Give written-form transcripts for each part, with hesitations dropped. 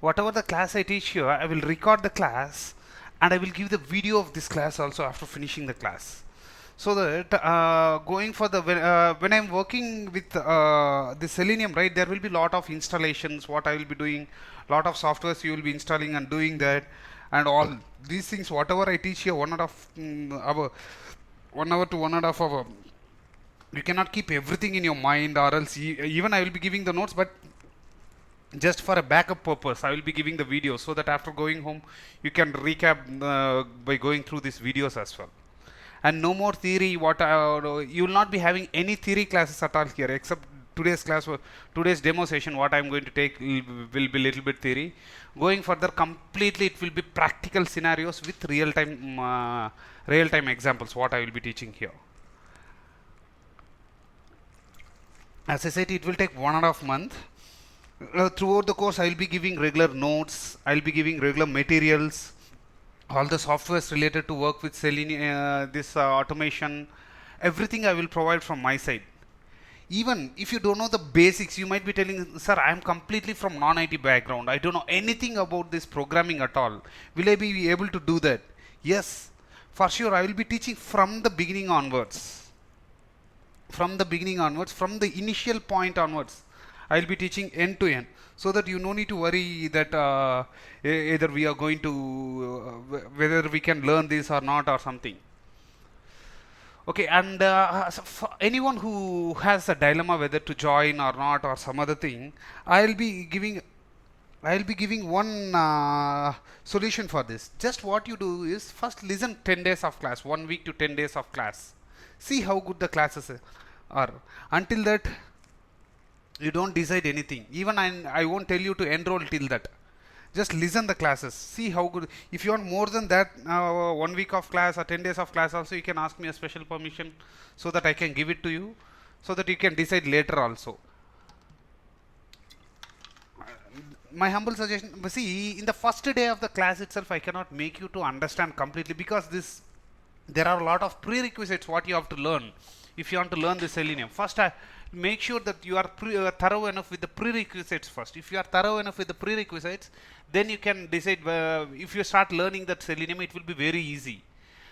whatever the class I teach here, I will record the class and I will give the video of this class also after finishing the class. So that going for the when I'm working with the Selenium, right, there will be lot of installations. What I will be doing, lot of softwares you will be installing and doing that, and all these things. Whatever I teach here, 1.5 hour, 1 hour to 1.5 hour. You cannot keep everything in your mind, or else even I will be giving the notes, but just for a backup purpose I will be giving the videos, so that after going home you can recap by going through these videos as well. And no more theory. You will not be having any theory classes at all here, except today's class, today's demo session. What I'm going to take will be little bit theory. Going further, completely it will be practical scenarios with real time examples. What I will be teaching here. As I said, it will take 1.5 months. Throughout the course, I will be giving regular notes. I will be giving regular materials, all the softwares related to work with Selenium, this automation, everything I will provide from my side. Even if you don't know the basics, you might be telling, sir, I am completely from non-IT background. I don't know anything about this programming at all. Will I be able to do that? Yes, for sure. I will be teaching from the beginning onwards. From the initial point onwards, I will be teaching end to end, so that you no need to worry that either we are going to whether we can learn this or not or something. Okay, and so for anyone who has a dilemma whether to join or not or some other thing, I'll be giving I'll be giving one solution for this. Just what you do is first listen 10 days of class, 1 week to 10 days of class. See how good the classes are. Until that, you don't decide anything. Even I won't tell you to enroll till that. Just listen the classes. See how good. If you want more than that, 1 week of class or 10 days of class also, you can ask me a special permission so that I can give it to you, so that you can decide later also. My humble suggestion, see, in the first day of the class itself, I cannot make you to understand completely, because there are a lot of prerequisites what you have to learn if you want to learn the Selenium. First, make sure that you are thorough enough with the prerequisites first. If you are thorough enough with the prerequisites, then you can decide. If you start learning that Selenium, it will be very easy.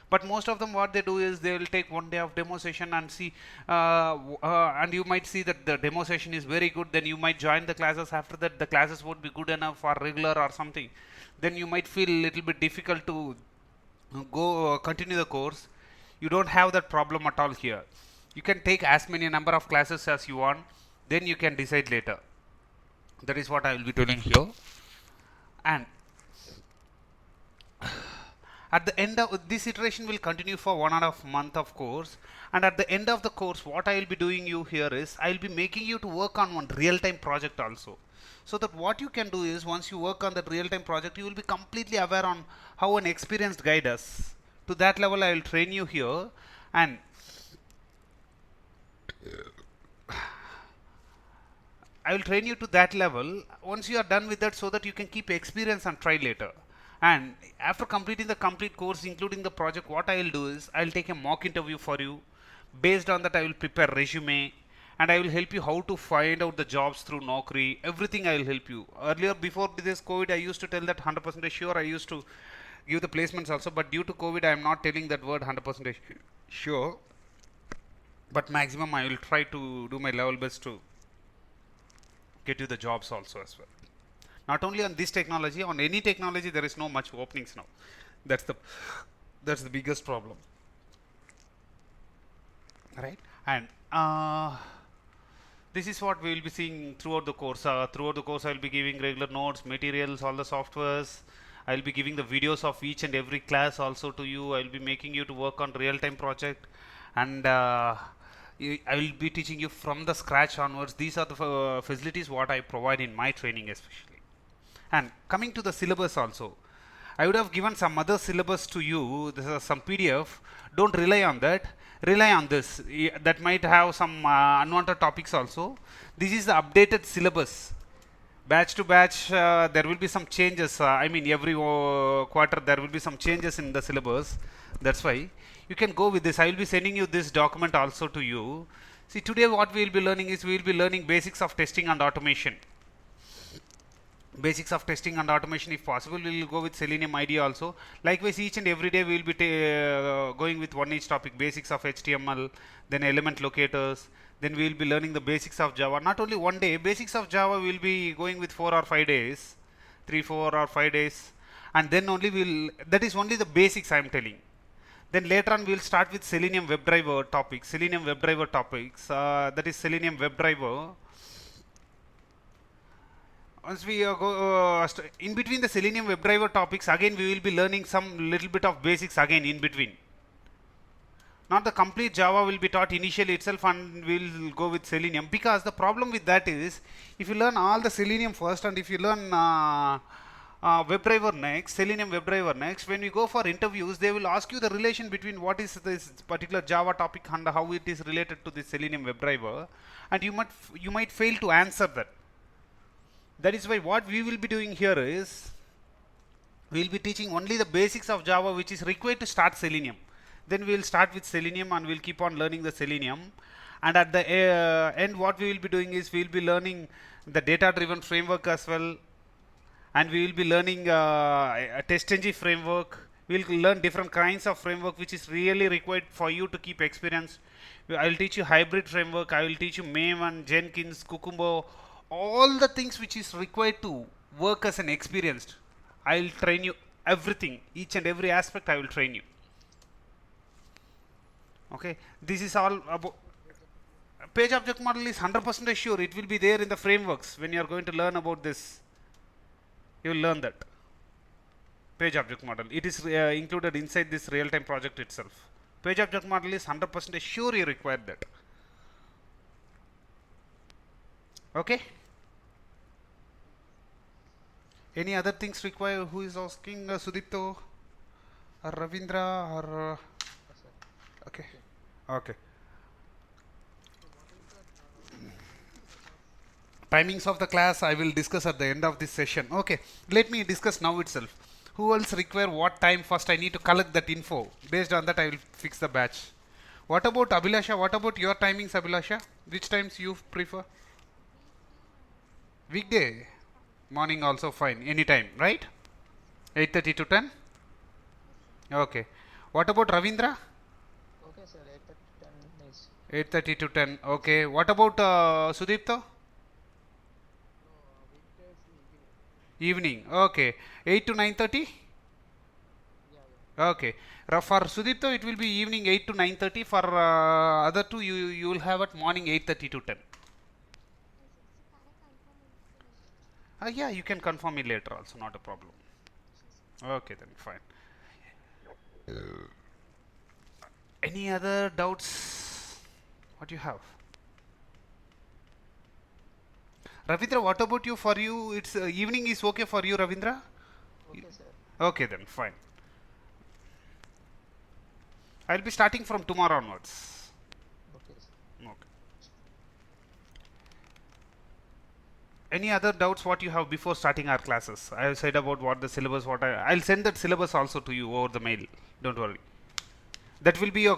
But most of them, what they do is they will take 1 day of demo session and see, and you might see that the demo session is very good. Then you might join the classes. After that, the classes won't be good enough or regular or something. Then you might feel a little bit difficult to go continue the course. You don't have that problem at all here. You can take as many number of classes as you want. Then you can decide later. That is what I will be telling here. And at the end of this iteration will continue for 1.5 month of course, and at the end of the course, what I will be doing you here is I will be making you to work on one real-time project also, so that what you can do is once you work on that real-time project, you will be completely aware on how an experienced guy does. To that level, I will train you here, and I will train you to that level once you are done with that, so that you can keep experience and try later. And after completing the complete course, including the project, what I will do is I will take a mock interview for you. Based on that, I will prepare resume, and I will help you how to find out the jobs through Naukri. Everything I will help you. Earlier, before this COVID, I used to tell that 100% sure. I used to give the placements also, but due to COVID, I am not telling that word 100% sure. But maximum, I will try to do my level best to get you the jobs also as well. Not only on this technology, on any technology, there is no much openings now. That's the biggest problem, right? And this is what we will be seeing throughout the course. Throughout the course, I will be giving regular notes, materials, all the softwares. I will be giving the videos of each and every class also to you. I will be making you to work on real-time project, and I will be teaching you from the scratch onwards. These are the facilities what I provide in my training especially. And coming to the syllabus also, I would have given some other syllabus to you. This is some PDF. Don't rely on that. Rely on this. That might have some unwanted topics also. This is the updated syllabus. Batch to batch, there will be some changes. I mean, every quarter there will be some changes in the syllabus. That's why you can go with this. I will be sending you this document also to you. See, today what we will be learning is we will be learning basics of testing and automation. basics of testing and automation. If possible, we will go with Selenium IDE also. Likewise, each and every day we will be going with one each topic: basics of HTML, then element locators, then we will be learning the basics of Java. Not only one day, basics of Java we will be going with 4 or 5 days, 3, 4 or 5 days, and then only we will, that is only the basics I am telling. Then later on we will start with Selenium WebDriver topics, that is Selenium WebDriver. Once we in between the Selenium WebDriver topics, again we will be learning some little bit of basics again in between. Not the complete Java will be taught initially itself, and we will go with Selenium, because the problem with that is, if you learn all the Selenium first and if you learn WebDriver next, Selenium WebDriver next, when we go for interviews, they will ask you the relation between what is this particular Java topic and how it is related to the Selenium WebDriver, and you might fail to answer that. That is why what we will be doing here is, we will be teaching only the basics of Java which is required to start Selenium. Then we will start with Selenium and we will keep on learning the Selenium. And at the end, what we will be doing is, we will be learning the data driven framework as well, and we will be learning a TestNG framework. We will learn different kinds of framework which is really required for you to keep experience. I will teach you hybrid framework, I will teach you Maven, Jenkins, Cucumber, all the things which is required to work as an experienced. I will train you everything, each and every aspect I will train you. Okay, this is all about page object model. Is 100% sure it will be there in the frameworks. When you are going to learn about this, you will learn that page object model. It is included inside this real-time project itself. Page object model is 100% sure you require that. Okay. Any other things required? Who is asking? Sudipto or Ravindra or okay. Okay. Timings of the class I will discuss at the end of this session. Okay, let me discuss now itself. Who else require what time? First I need to collect that info. Based on that I will fix the batch. What about Abhilasha? What about your timings, Abhilasha? Which times you prefer? Weekday. Morning also fine. Anytime, right? 8:30 to 10? Okay. What about Ravindra? Okay, sir. 8:30 to 10 is. 8:30 to 10. Okay. What about Sudipto? No, weekdays evening. Evening. Okay. 8 to 9:30? Yeah, yeah. Okay. For Sudipto it will be evening 8 to 9:30. For other two you will have at morning 8:30 to 10. Yeah, you can confirm me later also, not a problem. Okay, then fine. Any other doubts? What you have? Ravindra, what about you? For you, it's evening is okay for you, Ravindra? Okay, sir. Okay, then fine. I'll be starting from tomorrow onwards. Okay, sir. Okay. Any other doubts what you have before starting our classes? I have said about what the syllabus, I'll send that syllabus also to you over the mail. Don't worry. That will be your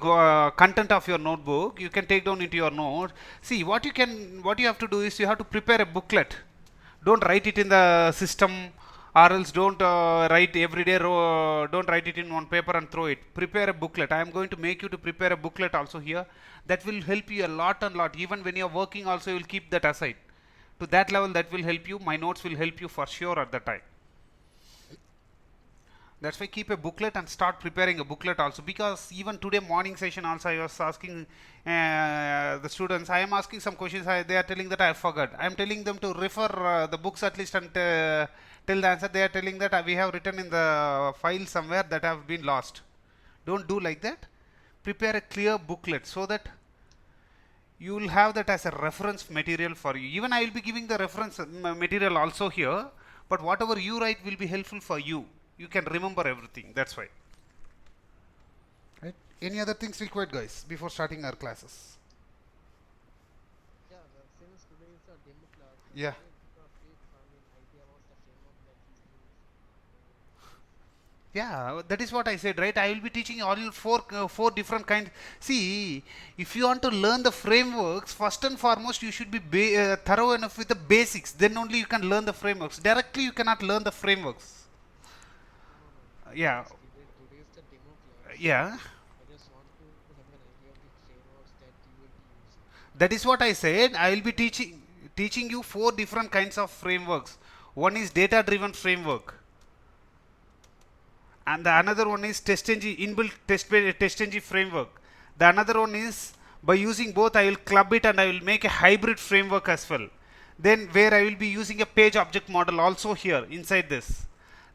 content of your notebook. You can take down into your notes. See, what you have to do is, you have to prepare a booklet. Don't write it in the system, or else don't write every day. Don't write it in one paper and throw it. Prepare a booklet. I am going to make you to prepare a booklet also here. That will help you a lot and lot. Even when you are working also, you will keep that aside. To that level, that will help you. My notes will help you for sure at the time. That's why keep a booklet and start preparing a booklet also, because even today morning session also I was asking the students, I am asking some questions, they are telling that I forgot. I am telling them to refer the books at least and tell the answer. They are telling that we have written in the file somewhere that have been lost. Don't do like that. Prepare a clear booklet so that you will have that as a reference material for you. Even I will be giving the reference material also here, but whatever you write will be helpful for you. You can remember everything. That's why. Right? Any other things required, guys, before starting our classes? Yeah, since today is a demo class, Yeah. can you give a brief, idea about the framework that we use? Yeah, that is what I said, right? I will be teaching all four different kinds. See, if you want to learn the frameworks, first and foremost, you should be thorough enough with the basics. Then only you can learn the frameworks. Directly, you cannot learn the frameworks. No, no, no. Yeah, As today is the demo class. yeah. I just want to have an idea of the frameworks that you will be using. That is what I said. I will be teaching you four different kinds of frameworks. One is data-driven framework, and the another one is test engine inbuilt test engine framework. The another one is by using both I will club it and I will make a hybrid framework as well. Then where I will be using a page object model also here inside this.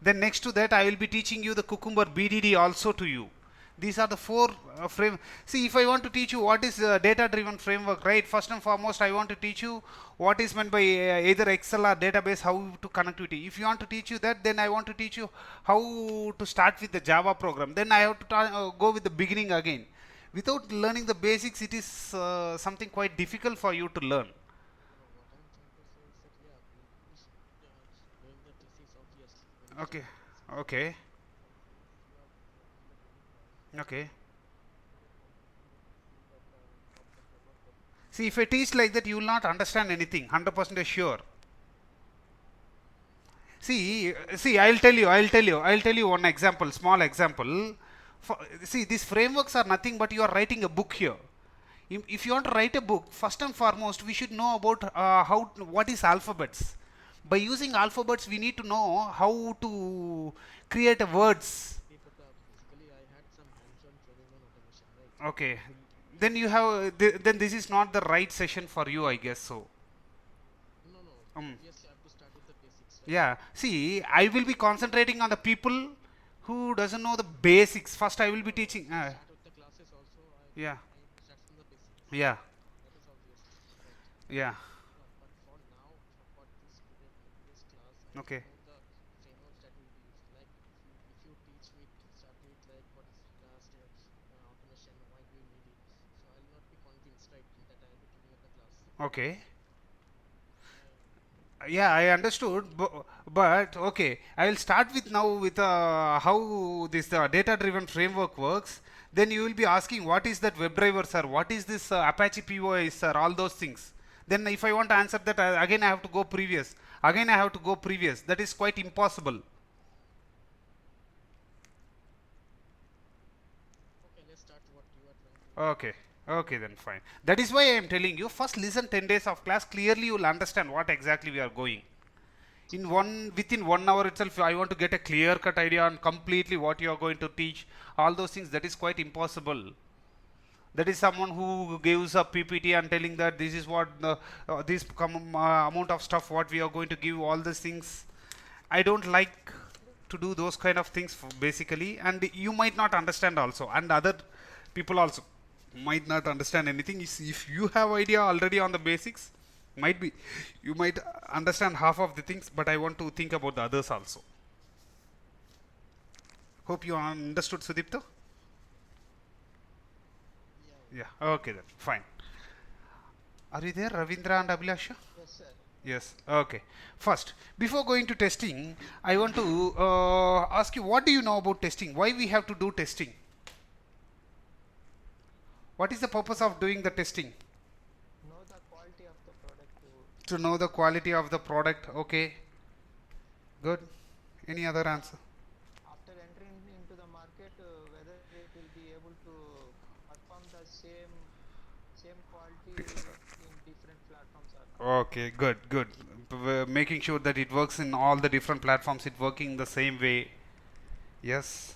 Then next to that I will be teaching you the Cucumber BDD also to you. These are the four frame. See, if I want to teach you what is data driven framework, right? First and foremost, I want to teach you what is meant by either Excel or database, how to connectivity. If you want to teach you that, then I want to teach you how to start with the Java program. Then I have to go with the beginning again. Without learning the basics, it is something quite difficult for you to learn. No, no. What I'm trying to say is that yeah, we'll be doing the thesis obviously when we Okay, start the class. okay, But since you are working the demo class, okay. I just want to see that from the demo that See, if I teach like that, you will not understand anything. 100% sure. I'll tell you one example, small example. See, these frameworks are nothing but you are writing a book here. If you want to write a book, first and foremost, we should know about what is alphabets. By using alphabets, we need to know how to create a words. see, but basically I had some hands-on training on automation, right? Okay, And then you have then this is not the right session for you, I guess so. no, no. Um, Obviously, I have to start with the basics, right? Yeah, see, I will be concentrating on the people who doesn't know the basics. First, I will be No, no. teaching. To start with the classes also, Yeah, I have to start from the basics. yeah, That is obvious, right? yeah. Yeah, but for now, for this today, this class, I just Okay, know the frameworks that will be used. Like if you teach me to start with like what is steps, automation, why do you need it? So I'll not be convinced, right, that I will be giving up the class. okay. Uh, Yeah, I understood, but okay. I will start with now with how this data-driven framework works. Then you will be asking what is that WebDriver, sir? What is this Apache POI, sir? All those things. Then if I want to answer that, again I have to go previous. Again I have to go previous. That is quite impossible. okay, let's start what you are trying to. Okay. Okay, then fine. That is why I am telling you. First, listen 10 days of class. Clearly, you will understand what exactly we are going. Within 1 hour itself, I want to get a clear cut idea on completely what you are going to teach. All those things. That is quite impossible. That is someone who gives a PPT and telling that this is what this amount of stuff what we are going to give. All these things. I don't like to do those kind of things basically, and you might not understand also, and other people also might not understand anything. If you have idea already on the basics, might be you might understand half of the things, but I want to think about the others also. Hope you understood, Sudipto. Yeah, yeah. Yeah, okay then, fine. Are you there, Ravindra and Abhilasha? Yes, sir. Yes, okay. First, before going to testing, I want to ask you, what do you know about testing? Why we have to do testing? What is the purpose of doing the testing? Know the quality of the product To know the quality of the product. Okay, good. Any other answer? after entering into the market, whether it will be able to perform the same quality in different platforms or not. Okay, good, good. Making sure that it works in all the different platforms, it working the same way. Yes.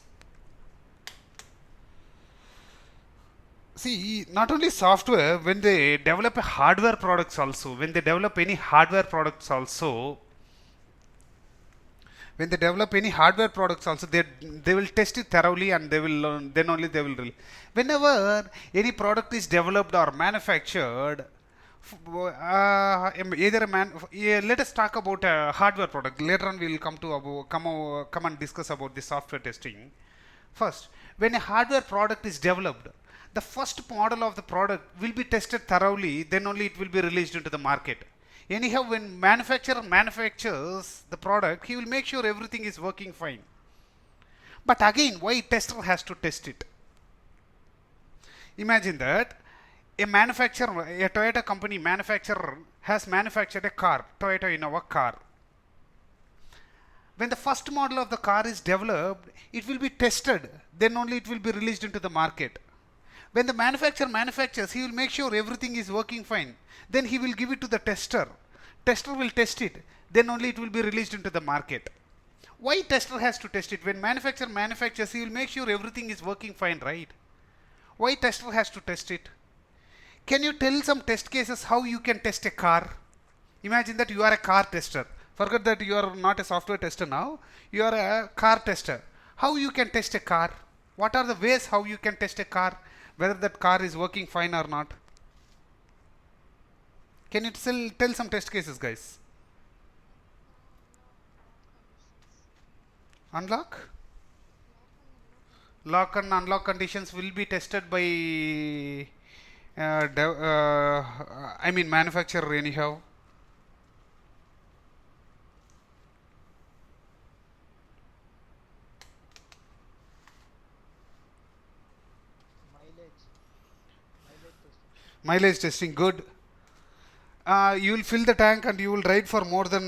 See, not only software, when they develop a hardware products also, when they develop any hardware products also, when they develop any hardware products also, they will test it thoroughly and they will learn, then only they will whenever any product is developed or manufactured, either a yeah, let us talk about a hardware product. Later on we will come to come and discuss about the software testing. First, when a hardware product is developed, the first model of the product will be tested thoroughly, then only it will be released into the market. Anyhow, when manufacturer manufactures the product, he will make sure everything is working fine. But again, why tester has to test it? Imagine that a manufacturer, a Toyota company manufacturer has manufactured a car, Toyota Innova car. When the first model of the car is developed, it will be tested, then only it will be released into the market. When the manufacturer manufactures, he will make sure everything is working fine. Then he will give it to the tester. Tester will test it, then only it will be released into the market. Why tester has to test it? When manufacturer manufactures, he will make sure everything is working fine, right? Why tester has to test it? Can you tell some test cases how you can test a car? Imagine that you are a car tester. Forget that you are not a software tester now. You are a car tester. How you can test a car? What are the ways how you can test a car? Whether that car is working fine or not? Can you tell some test cases, guys? Unlock? Lock and unlock conditions will be tested by manufacturer anyhow. Mileage testing, good. You will fill the tank and you will ride for more than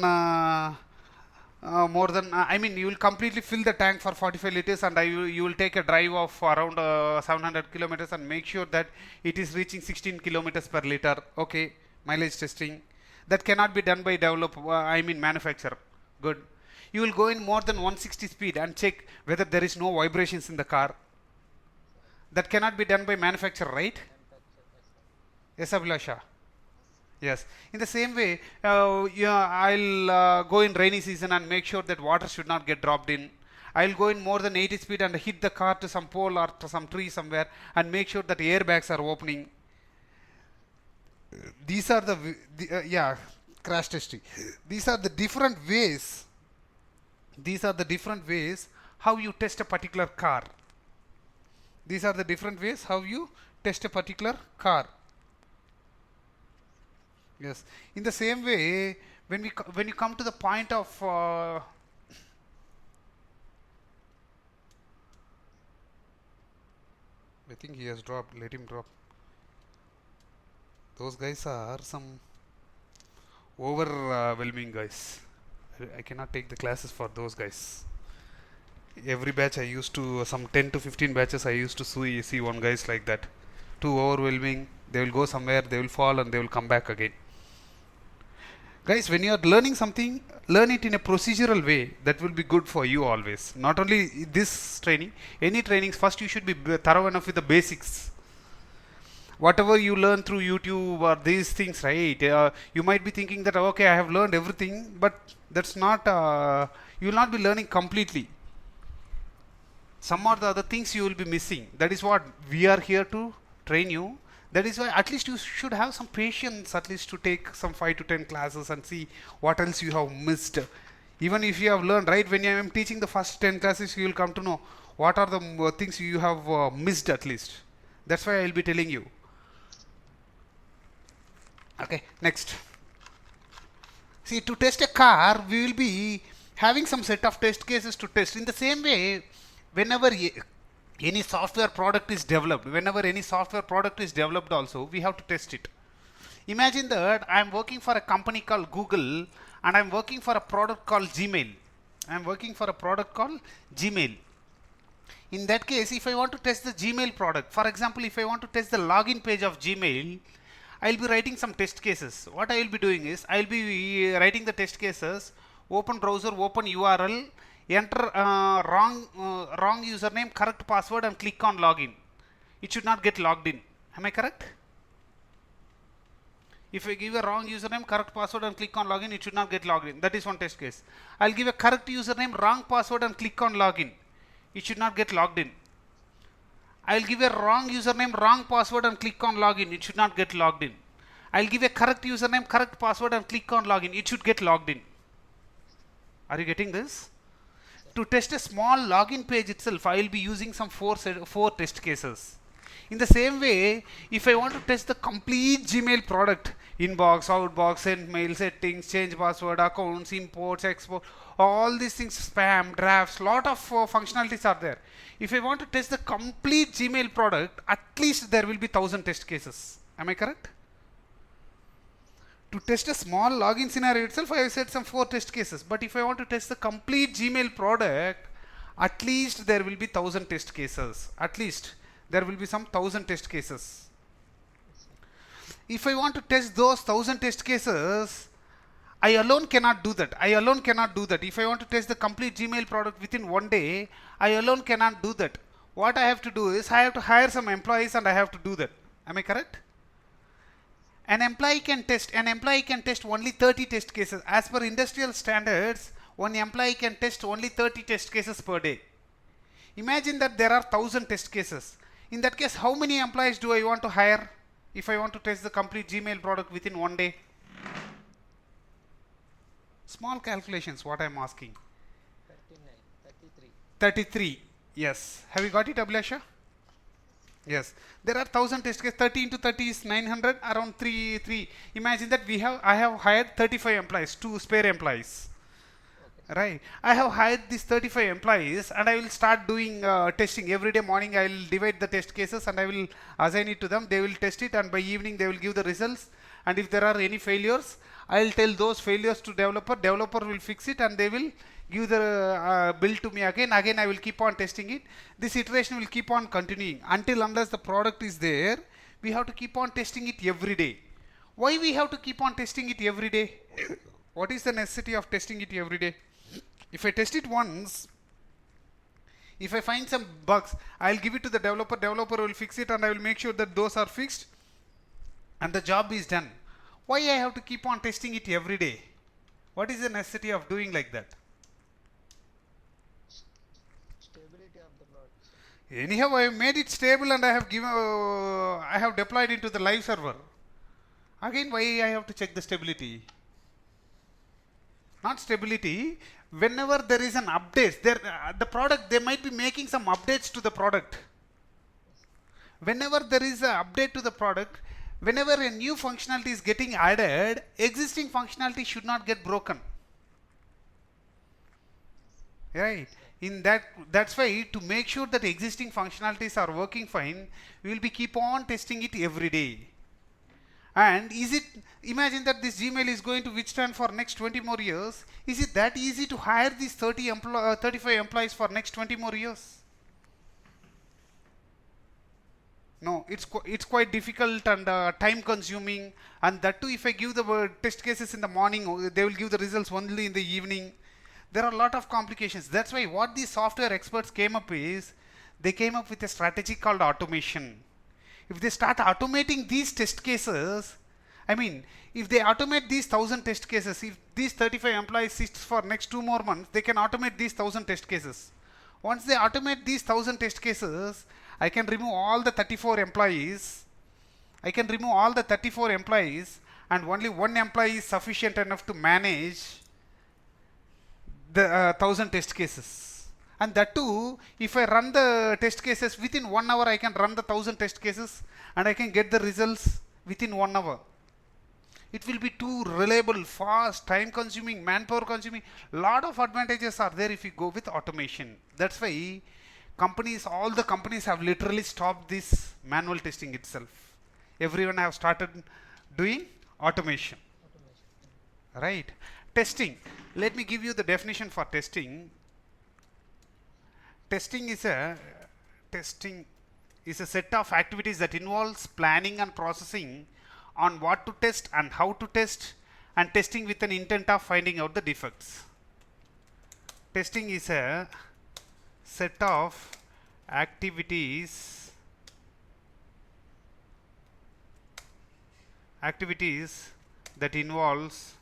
you will completely fill the tank for 45 liters and you will take a drive of around 700 kilometers and make sure that it is reaching 16 kilometers per liter. Okay, mileage testing. That cannot be done by manufacturer. Good. You will go in more than 160 speed and check whether there is no vibrations in the car. That cannot be done by manufacturer, right? Yes, Abhilasha. Yes. In the same way, I'll go in rainy season and make sure that water should not get dropped in. I'll go in more than 80 speed and hit the car to some pole or to some tree somewhere and make sure that airbags are opening. These are crash testing. These are the different ways. These are the different ways how you test a particular car. These are the different ways how you test a particular car. Yes. In the same way, when you come to the point of I think he has dropped. Let him drop. Those guys are some overwhelming guys. I cannot take the classes for those guys. Every batch I used to, some 10 to 15 batches I used to see one guys like that. Too overwhelming. They will go somewhere, they will fall and they will come back again. Guys, when you are learning something, learn it in a procedural way. That will be good for you always. Not only this training, any trainings, first you should be thorough enough with the basics. Whatever you learn through YouTube or these things, right? You might be thinking that, okay, I have learned everything, but that's not, you will not be learning completely. Some of the other things you will be missing. That is what we are here to train you. That is why at least you should have some patience, at least to take some 5 to 10 classes and see what else you have missed. Even if you have learned, right, when I am teaching the first 10 classes, you will come to know what are the things you have missed at least. That's why I will be telling you. Okay, next. See, to test a car, we will be having some set of test cases to test. In the same way, whenever any software product is developed, also, we have to test it. Imagine that I am working for a company called Google and I am working for a product called Gmail. In that case, if I want to test the Gmail product, for example, if I want to test the login page of Gmail, I will be writing some test cases. What I will be doing is, I will be writing the test cases, open browser, open URL, enter wrong username, correct password and click on login. It should not get logged in. Am I correct? If I give a wrong username, correct password and click on login, it should not get logged in. That is one test case. I will give a correct username, wrong password and click on login. It should not get logged in. I will give a wrong username, wrong password and click on login. It should not get logged in. I will give a correct username, correct password and click on login. It should get logged in. Are you getting this? To test a small login page itself, I will be using some four test cases. In the same way, if I want to test the complete Gmail product, inbox, outbox, send mail, settings, change password, accounts, imports, export, all these things, spam, drafts, lot of functionalities are there. If I want to test the complete Gmail product, at least there will be 1000 test cases. Am I correct? To test a small login scenario itself, I have set some 4 test cases. But if I want to test the complete Gmail product, at least there will be 1000 test cases. At least there will be some 1000 test cases. Yes, sir. If I want to test those 1000 test cases, I alone cannot do that. I alone cannot do that. If I want to test the complete Gmail product within one day, I alone cannot do that. What I have to do is I have to hire some employees and I have to do that. Am I correct? An employee can test only 30 test cases. As per industrial standards, one employee can test only 30 test cases per day. Imagine that there are 1000 test cases. In that case, how many employees do I want to hire if I want to test the complete Gmail product within one day? Small calculations, what I am asking. 39, 33. 33. Yes. Have you got it, Abhilasha? Yes. There are 1000 test cases. 30 into 30 is 900, around 3. Imagine that I have hired 35 employees, 2 spare employees. Okay, sir. Right. I have hired these 35 employees and I will start doing testing. Every day morning I will divide the test cases and I will assign it to them. They will test it and by evening they will give the results. And if there are any failures, I will tell those failures to developer. Developer will fix it and they will give the bill to me again. Again I will keep on testing it. This iteration will keep on continuing until unless the product is there. We have to keep on testing it every day. Why we have to keep on testing it every day? What is the necessity of testing it every day? If I test it once, if I find some bugs, I'll give it to the developer. Developer will fix it and I will make sure that those are fixed and the job is done. Why I have to keep on testing it every day? What is the necessity of doing like that? Stability of the product, sir. Anyhow, I have made it stable and I have deployed into the live server. Again, why I have to check the stability? Not stability. Whenever there is an update, the product, they might be making some updates to the product. Whenever there is an update to the product, whenever a new functionality is getting added, existing functionality should not get broken. Right. That's why to make sure that existing functionalities are working fine, we will be keep on testing it every day. And imagine that this Gmail is going to withstand for next 20 more years. Is it that easy to hire these 35 employees for next 20 more years? No, it's quite difficult and time consuming. And that too, if I give the test cases in the morning, they will give the results only in the evening. There are a lot of complications. That's why what these software experts came up is, they came up with a strategy called automation. If they start automating these test cases, I mean, if they automate these 1000 test cases, if these 35 employees sit for next 2 more months, they can automate these 1000 test cases. Once they automate these 1000 test cases, I can remove all the 34 employees. And only one employee is sufficient enough to manage the 1000 test cases. And that too, if I run the test cases within 1 hour, I can run the 1000 test cases and I can get the results within 1 hour. It will be too reliable, fast, time consuming, manpower consuming. Lot of advantages are there if you go with automation. That's why all the companies have literally stopped this manual testing itself. Everyone have started doing automation. Automation. Right. Testing. Let me give you the definition for testing. Testing is a set of activities that involves planning and processing on what to test and how to test, and testing with an intent of finding out the defects. Testing is a set of activities that involves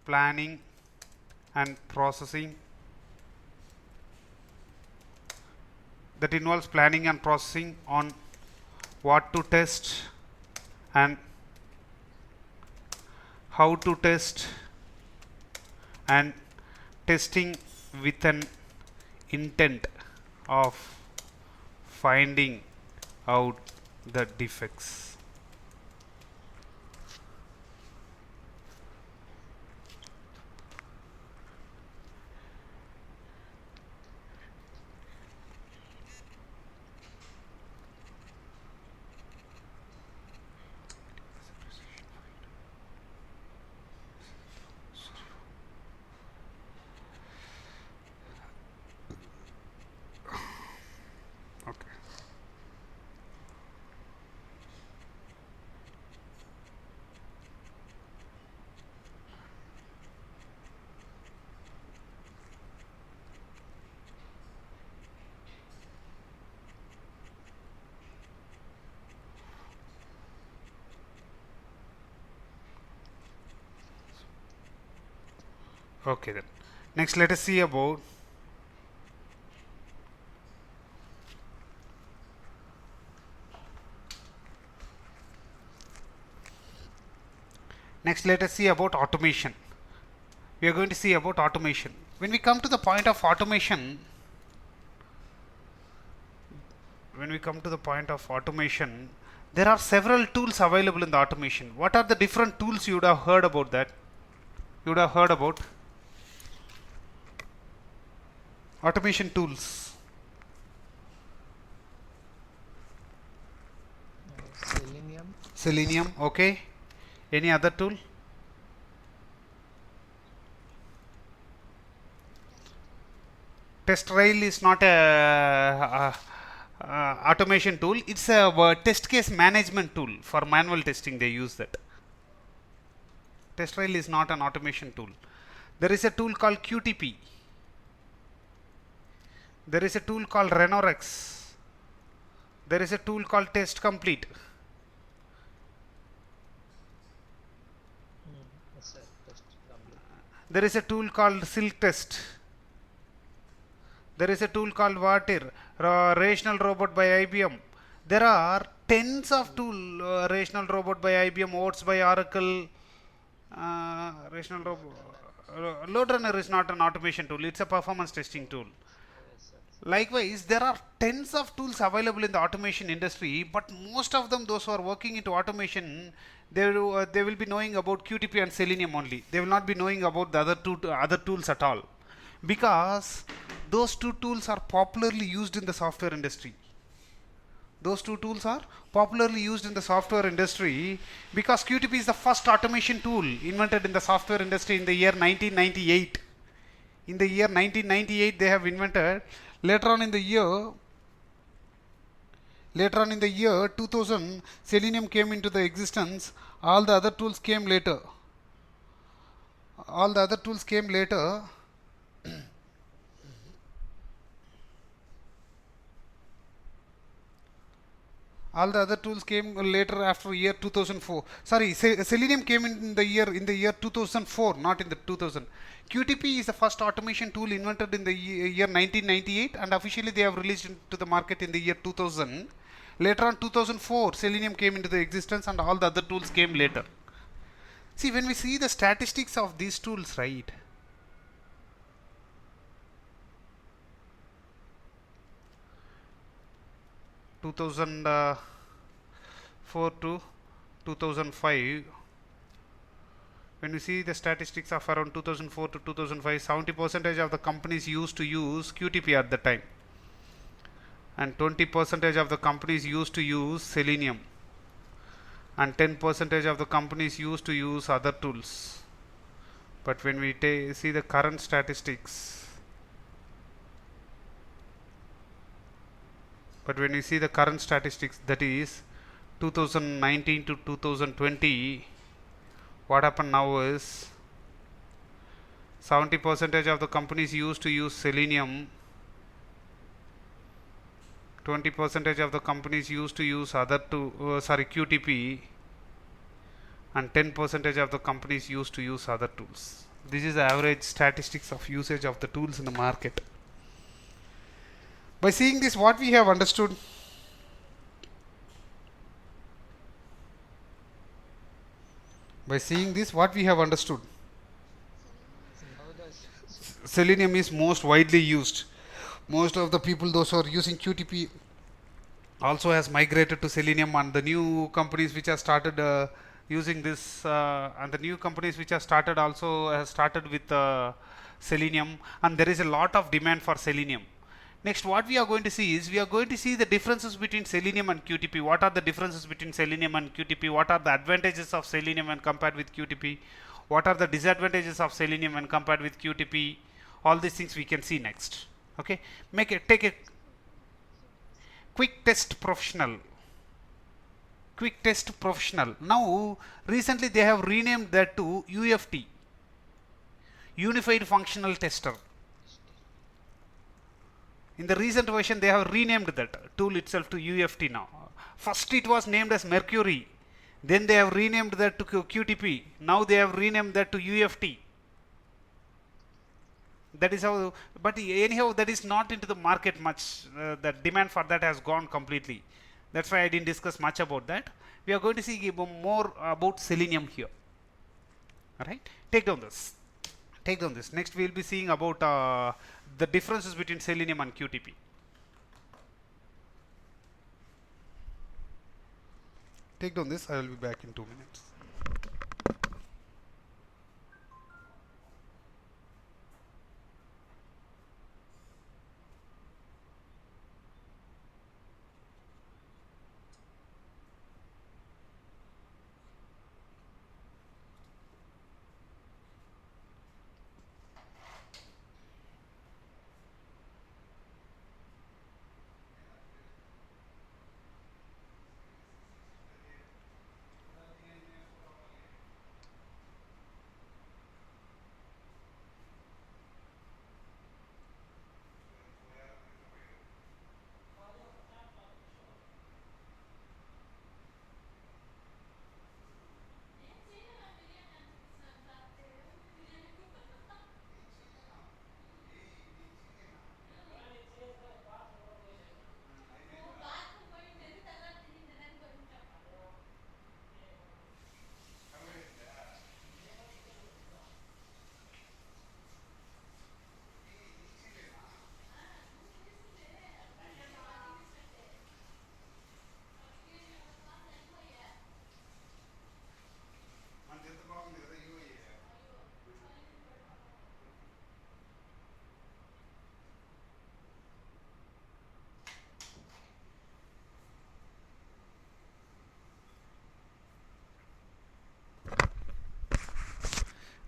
planning and processing on what to test and how to test, and testing with an intent of finding out the defects. Okay then. Next, let us see about automation. We are going to see about automation. When we come to the point of automation, there are several tools available in the automation. What are the different tools you would have heard about that? You would have heard about automation tools. Selenium. Selenium, okay. Any other tool? Test rail is not automation tool. It's a test case management tool. For manual testing they use that. Test rail is not an automation tool. There is a tool called QTP. There is a tool called Renorex. There is a tool called Test Complete. Yes, sir. Test complete. There is a tool called Silk Test. There is a tool called Vartir, Rational Robot by IBM. There are tens of tools, Rational Robot by IBM, Oats by Oracle, Rational Robot. Load Runner is not an automation tool, it's a performance testing tool. Yes, sir. Likewise, there are tens of tools available in the automation industry, but most of them, those who are working into automation, they will be knowing about QTP and Selenium only. They will not be knowing about the other tools at all, because those two tools are popularly used in the software industry. Those two tools are popularly used in the software industry because QTP is the first automation tool invented in the software industry in the year 1998. In the year 1998 they have invented. Later on in the year 2000, Selenium came into the existence. All the other tools came later. All the other tools came later after year 2004. Sorry, Selenium came in the year 2004, not in the 2000. QTP is the first automation tool invented in the year 1998, and officially they have released into the market in the year 2000. Later on 2004, Selenium came into the existence, and all the other tools came later. See, when we see the statistics of these tools, right? Two thousand four to 2005, when you see the statistics of around 2004 to 2005, 70% of the companies used to use QTP at the time, and 20% of the companies used to use Selenium, and 10% of the companies used to use other tools. But when we see the current statistics, that is 2019 to 2020, what happened now is 70% of the companies used to use Selenium, 20% of the companies used to use QTP, and 10% of the companies used to use other tools. This is the average statistics of usage of the tools in the market. By seeing this, what we have understood? Selenium is most widely used. Most of the people, those who are using QTP, also has migrated to Selenium, and the new companies which have started using this, and the new companies which have started also has started with Selenium, and there is a lot of demand for Selenium. Next, what we are going to see is, we are going to see the differences between Selenium and QTP. What are the differences between Selenium and QTP? What are the advantages of Selenium when compared with QTP? What are the disadvantages of Selenium when compared with QTP? All these things we can see next. Okay, take a quick test professional. Now, recently they have renamed that to UFT, Unified Functional Tester. In the recent version, they have renamed that tool itself to UFT now. First it was named as Mercury. Then they have renamed that to QTP. Now they have renamed that to UFT. That is how, but anyhow that is not into the market much. The demand for that has gone completely. That's why I didn't discuss much about that. We are going to see more about Selenium here. All right, take down this. Next we will be seeing about the differences between Selenium and QTP. Take down this. I will be back in 2 minutes.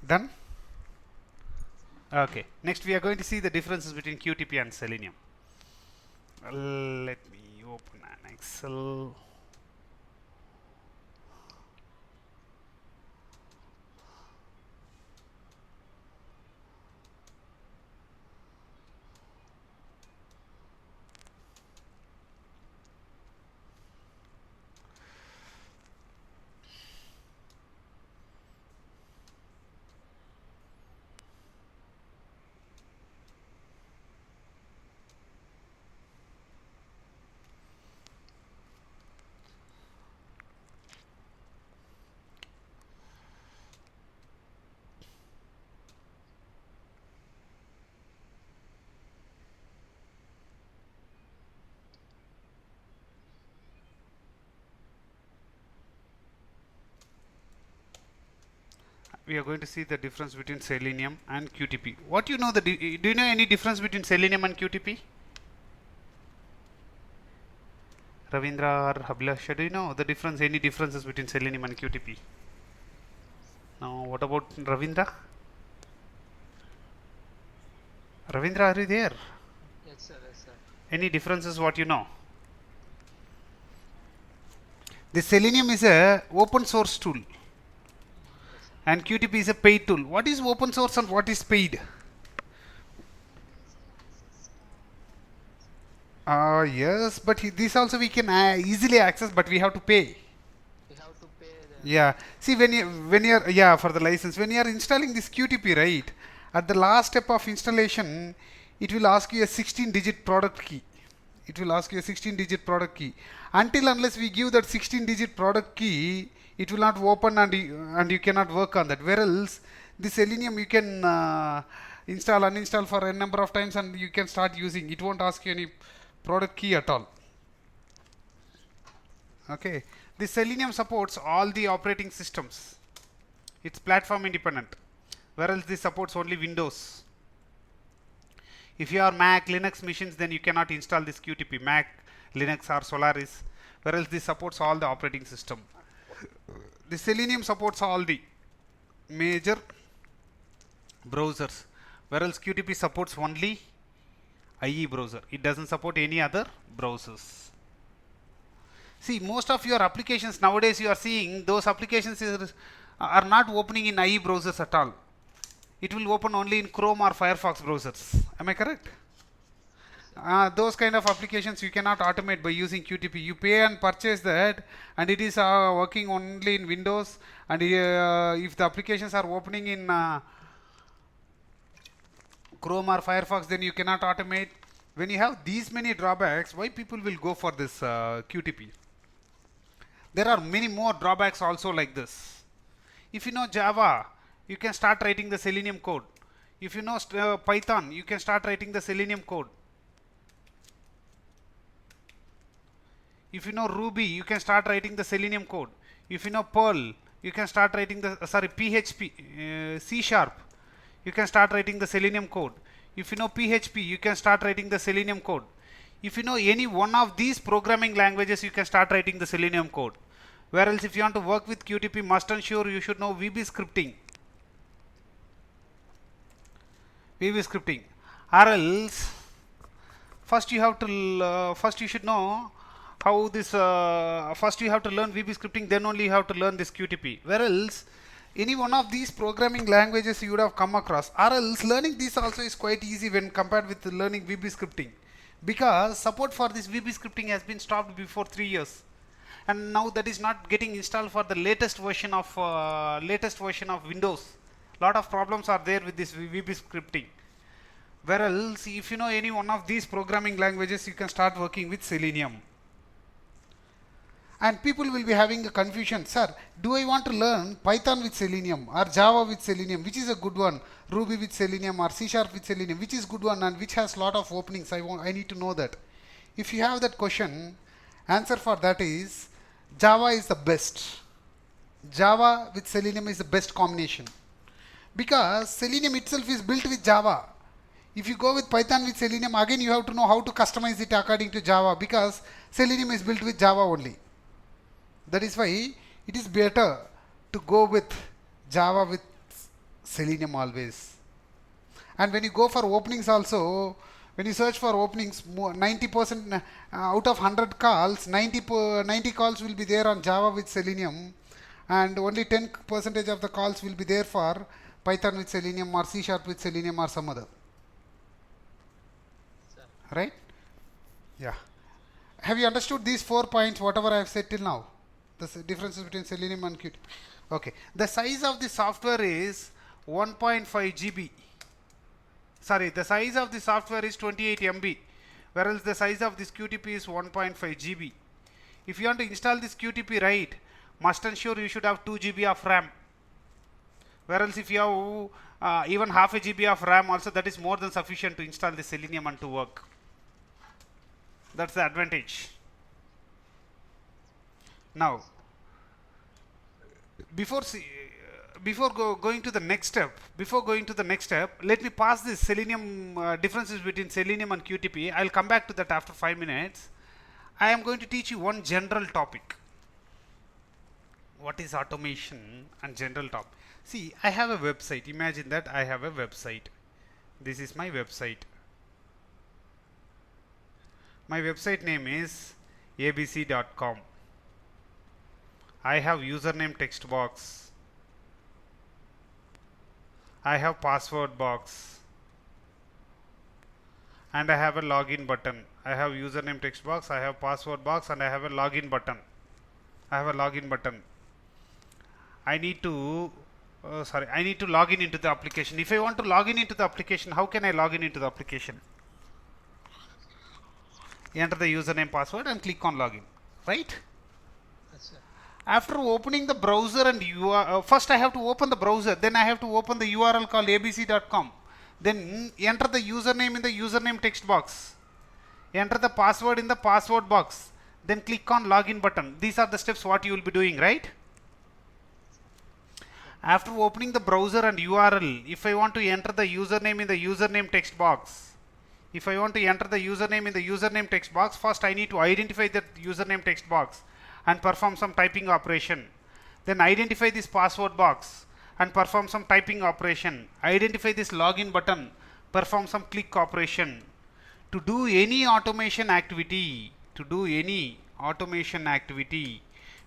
Done. Okay, next we are going to see the differences between QTP and Selenium. Let me open an Excel. We are going to see the difference between Selenium and QTP. What you know the do you know any difference between Selenium and QTP? Ravindra or Abhilasha, do you know the difference? Any differences between Selenium and QTP? No. What about Ravindra? Ravindra, are you there? Yes, sir. Yes, sir. Any differences? What you know? The Selenium is a open source tool, Yes, sir. and QTP is a paid tool. What is open source and what is paid? Yes, but this also we can easily access, but we have to pay. We have to pay the Yeah. See, when you're yeah, for the license, when you are installing this QTP, right, at the last step of installation, it will ask you a 16-digit product key. It will ask you a 16-digit product key. Until unless we give that 16-digit product key, it will not open, and you cannot work on that. Whereas the Selenium you can install uninstall for a number of times and you can start using. It won't ask you any product key at all. Okay, the Selenium supports all the operating systems. It's platform independent, whereas this supports only Windows. If you are Mac, Linux machines, then you cannot install this QTP, Mac, Linux or Solaris, whereas this supports all the operating system. The Selenium supports all the major browsers, whereas QTP supports only IE browser. It doesn't support any other browsers. See, most of your applications nowadays you are seeing those applications are not opening in IE browsers at all. It will open only in Chrome or Firefox browsers. Am I correct? yes, sir. Those kind of applications you cannot automate by using QTP. You pay and purchase that, and it is working only in Windows. And if the applications are opening in Chrome or Firefox, then you cannot automate. When you have these many drawbacks, why people will go for this QTP? There are many more drawbacks also like this. If you know Java, you can start writing the Selenium code. If you know Python, you can start writing the Selenium code. If you know Ruby, you can start writing the Selenium code. If you know Perl, you can start writing the PHP, C Sharp, you can start writing the Selenium code. If you know PHP, you can start writing the Selenium code. If you know any one of these programming languages, you can start writing the Selenium code. Whereas if you want to work with QTP, must ensure you should know VB scripting. VB scripting. Or else, first you have to, first you should know how this, first you have to learn VB scripting, then only you have to learn this QTP. Whereas, any one of these programming languages you would have come across, or else learning this also is quite easy when compared with learning VB scripting, because support for this VB scripting has been stopped before 3 years, and now that is not getting installed for the latest version of Windows. Lot of problems are there with this VB scripting. Whereas if you know any one of these programming languages, you can start working with Selenium. And people will be having a confusion, sir, do I want to learn Python with Selenium or Java with Selenium, which is a good one, Ruby with Selenium or C Sharp with Selenium, which is good one and which has lot of openings, I need to know that. If you have that question, answer for that is Java is the best. Java with Selenium is the best combination, because Selenium itself is built with Java. If you go with Python with Selenium, again you have to know how to customize it according to Java, because Selenium is built with Java only. That is why it is better to go with Java with Selenium always. And when you go for openings also, when you search for openings, 90% out of 100 calls, 90 calls will be there on Java with Selenium, and only 10% of the calls will be there for Python with Selenium or C Sharp with Selenium or some other. Right? Yeah. Have you understood these 4 points, whatever I have said till now? The differences between Selenium and Qt. Okay. The size of the software is 1.5 GB. Sorry, the size of the software is 28 MB, whereas the size of this QTP is 1.5 GB. If you want to install this QTP right, must ensure you should have 2 GB of RAM. Whereas if you have even half a GB of RAM also, that is more than sufficient to install the Selenium and to work. That's the advantage. Now, before going to the next step, let me pass this Selenium differences between Selenium and QTP. I'll come back to that after 5 minutes. I am going to teach you one general topic. What is automation and general topic? See, I have a website. Imagine that I have a website. This is my website. My website name is abc.com. I have username text box. I have password box. And I have a login button. I have username text box, I have password box, and I have a login button. I need to log in into the application. If I want to log in into the application, how can I log in into the application? Enter the username, password, and click on login. Right? Yes, sir. After opening the browser and first I have to open the browser, then I have to open the URL called abc.com. Then enter the username in the username text box. Enter the password in the password box. Then click on login button. These are the steps what you will be doing, right? After opening the browser and URL, if I want to enter the username in the username text box, first I need to identify that username text box and perform some typing operation. Then identify this password box and perform some typing operation. Identify this login button, perform some click operation. To do any automation activity,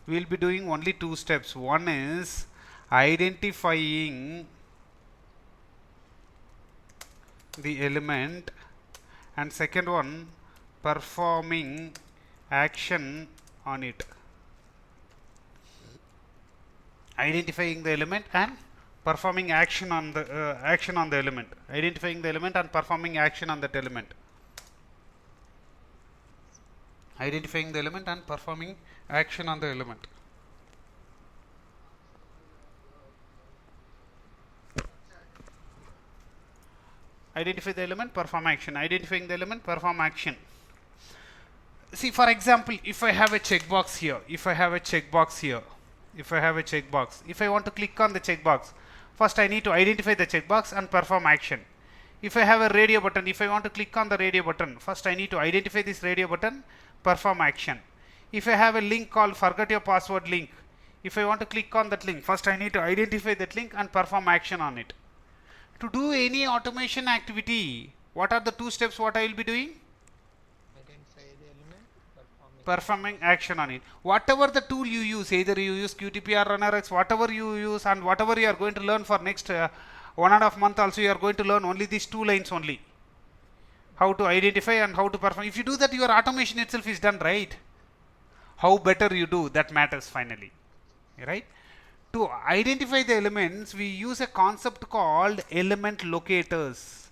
we will be doing only 2 steps. One is identifying the element, and second one, performing action on it. Identifying the element and performing action on the element, identifying the element and performing action on that element, identifying the element and performing action on the element. Identify the element, perform action, identifying the element, perform action. See, for example, if I have a checkbox here, if I have a checkbox here, if I have a checkbox, if I want to click on the checkbox, first I need to identify the checkbox and perform action. If I have a radio button, if I want to click on the radio button, first I need to identify this radio button, perform action. If I have a link called forget your password link, if I want to click on that link, first I need to identify that link and perform action on it. To do any automation activity, what are the two steps what I will be doing? Identify the element, Performing action on it. Whatever the tool you use, either you use QTP or RunnerX, whatever you use and whatever you are going to learn for next 1.5 month also, you are going to learn only these 2 lines only. How to identify and how to perform. If you do that, your automation itself is done, right? How better you do, that matters finally, right? To identify the elements, we use a concept called element locators.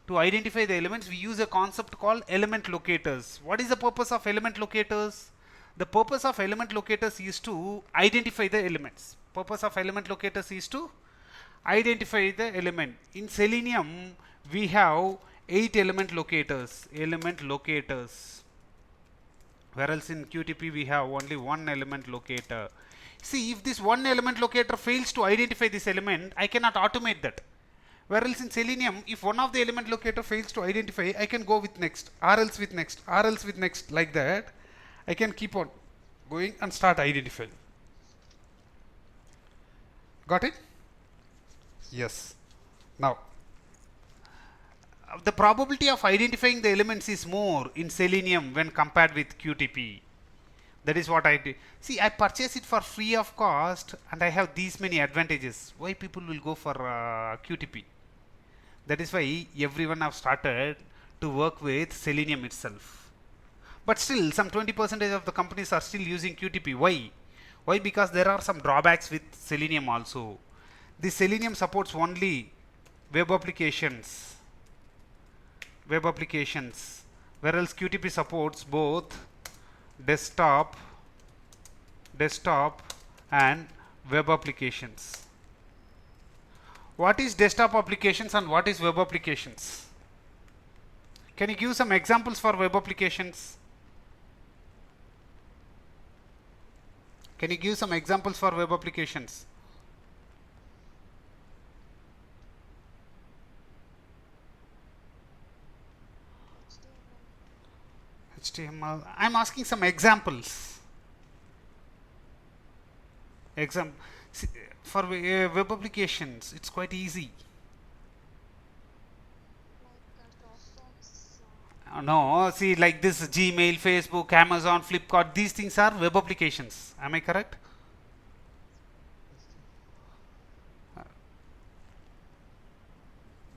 To identify the elements, we use a concept called element locators. What is the purpose of element locators? The purpose of element locators is to identify the elements. Purpose of element locators is to identify the element. In Selenium, we have 8 element locators. Element locators. Whereas in QTP, we have only 1 element locator. See, if this 1 element locator fails to identify this element, I cannot automate that. Whereas in Selenium, if one of the element locator fails to identify, I can go with next, or else with next, or else with next, like that. I can keep on going and start identifying. Got it? Yes. Now, the probability of identifying the elements is more in Selenium when compared with QTP. That is what I did. See, I purchase it for free of cost and I have these many advantages. Why people will go for QTP? That is why everyone have started to work with Selenium itself. But still, some 20% of the companies are still using QTP. Why? Why? Because there are some drawbacks with Selenium also. The Selenium supports only web applications, whereas QTP supports both desktop and web applications. What is desktop applications and what is web applications? Can you give some examples for web applications? Can you give some examples for web applications? HTML. I'm asking some examples. For web applications, it's quite easy. No, see, like this Gmail, Facebook, Amazon, Flipkart, these things are web applications. Am I correct?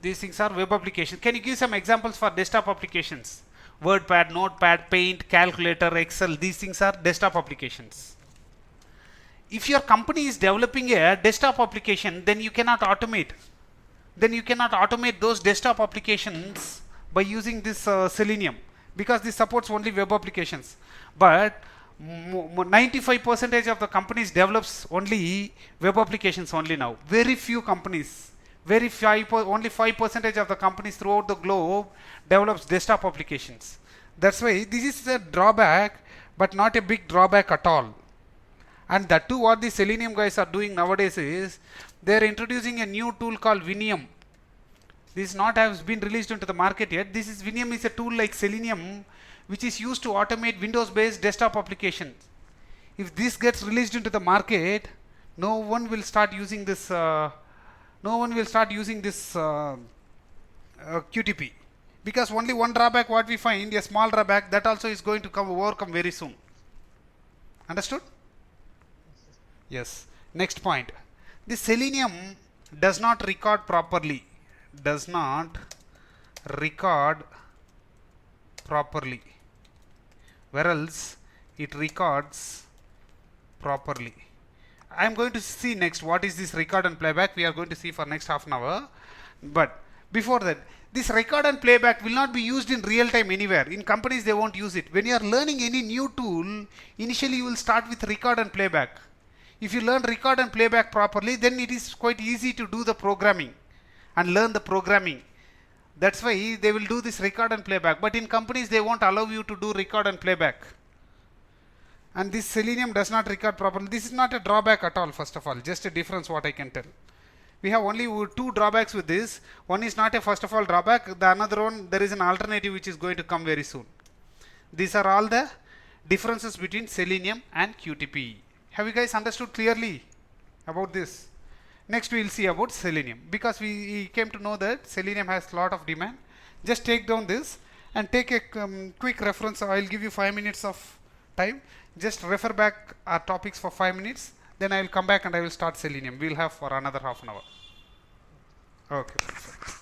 These things are web applications. Can you give some examples for desktop applications? WordPad, Notepad, Paint, Calculator, Excel, these things are desktop applications. If your company is developing a desktop application, then you cannot automate. Then you cannot automate those desktop applications by using this Selenium, because this supports only web applications. But 95% of the companies develops only web applications only now. Very few companies, only 5% of the companies throughout the globe develops desktop applications. That's why this is a drawback, but not a big drawback at all. And that too, what the Selenium guys are doing nowadays is they are introducing a new tool called Vinium. This not has been released into the market yet. Vinium is a tool like Selenium, which is used to automate Windows-based desktop applications. If this gets released into the market, no one will start using this. QTP, because only one drawback what we find, a small drawback, that also is going to overcome very soon. Understood? Yes. Next point. The Selenium does not record properly. Whereas it records properly. I'm going to see next what is this record and playback. We are going to see for next half an hour. But before that, this record and playback will not be used in real time anywhere. In companies, they won't use it. When you are learning any new tool, initially you will start with record and playback. If you learn record and playback properly, then it is quite easy to do the programming and learn the programming. That's why they will do this record and playback. But in companies, they won't allow you to do record and playback. And this Selenium does not record properly. This is not a drawback at all, first of all, just a difference what I can tell. We have only two drawbacks with this. One is not a first of all drawback, the another one, there is an alternative which is going to come very soon. These are all the differences between Selenium and QTP. Have you guys understood clearly about this? Next we will see about Selenium, because we came to know that Selenium has lot of demand. Just take down this and take a quick reference. I will give you 5 minutes of time. Just refer back our topics for 5 minutes. Then I will come back and I will start Selenium. We will have for another half an hour. Okay. Perfect.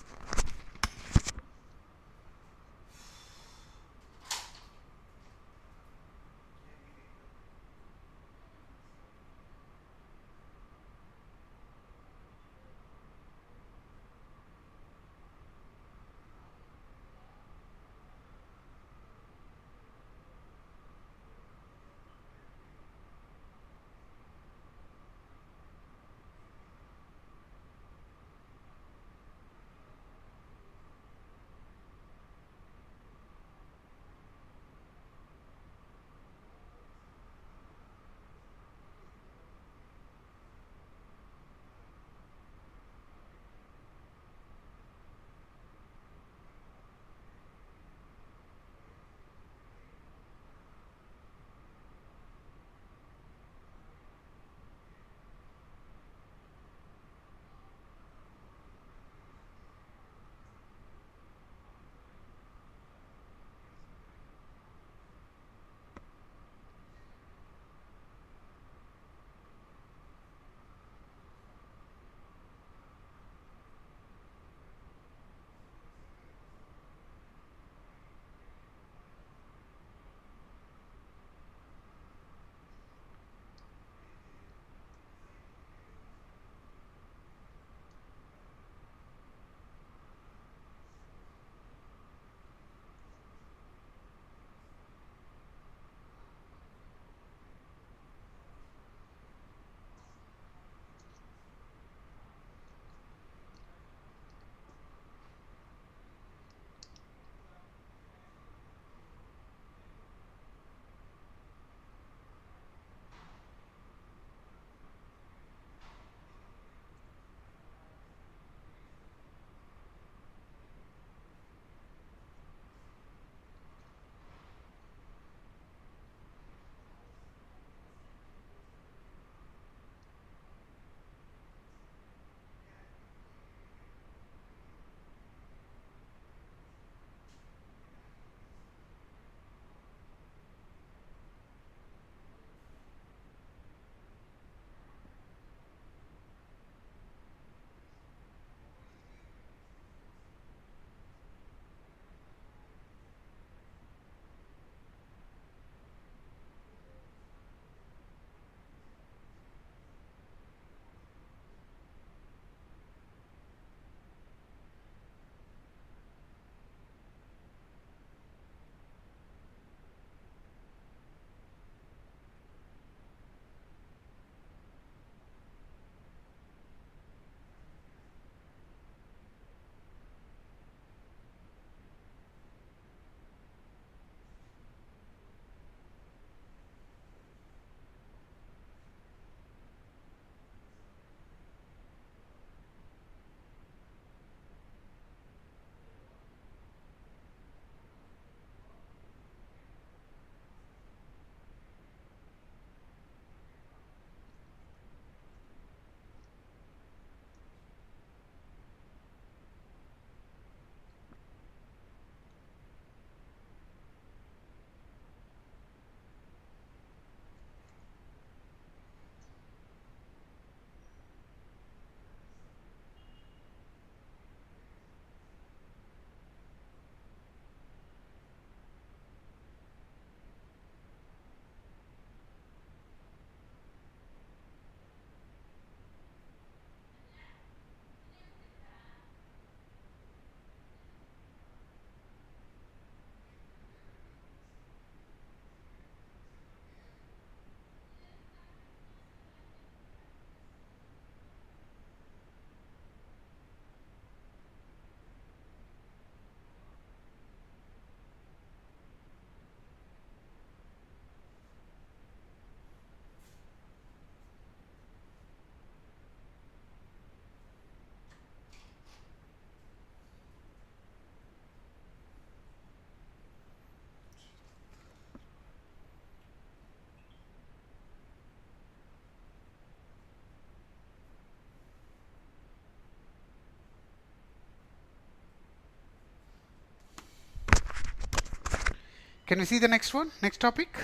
Can we see the next one? Next topic?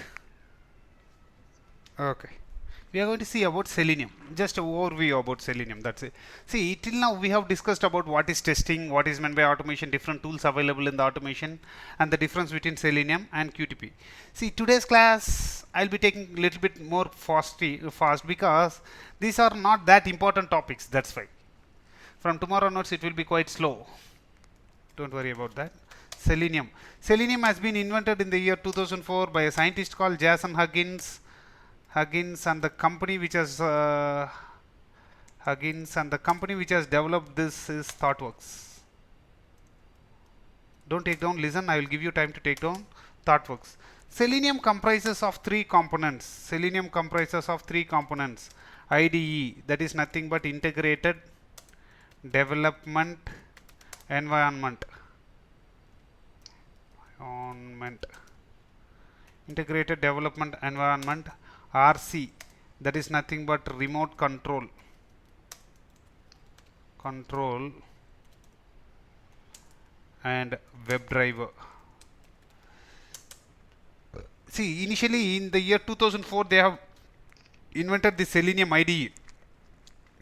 Okay. We are going to see about Selenium. Just an overview about Selenium. That's it. See, till now we have discussed about what is testing, what is meant by automation, different tools available in the automation, and the difference between Selenium and QTP. See, today's class I'll be taking a little bit more fast because these are not that important topics. That's why. From tomorrow onwards, it will be quite slow. Don't worry about that. Selenium. Selenium has been invented in the year 2004 by a scientist called Jason Huggins and the company which has developed this is ThoughtWorks. Don't take down. Listen, I will give you time to take down. ThoughtWorks. Selenium comprises of three components. IDE, that is nothing but integrated development environment. Integrated development environment. RC, that is nothing but remote control and WebDriver. See, initially in the year 2004 they have invented the Selenium IDE.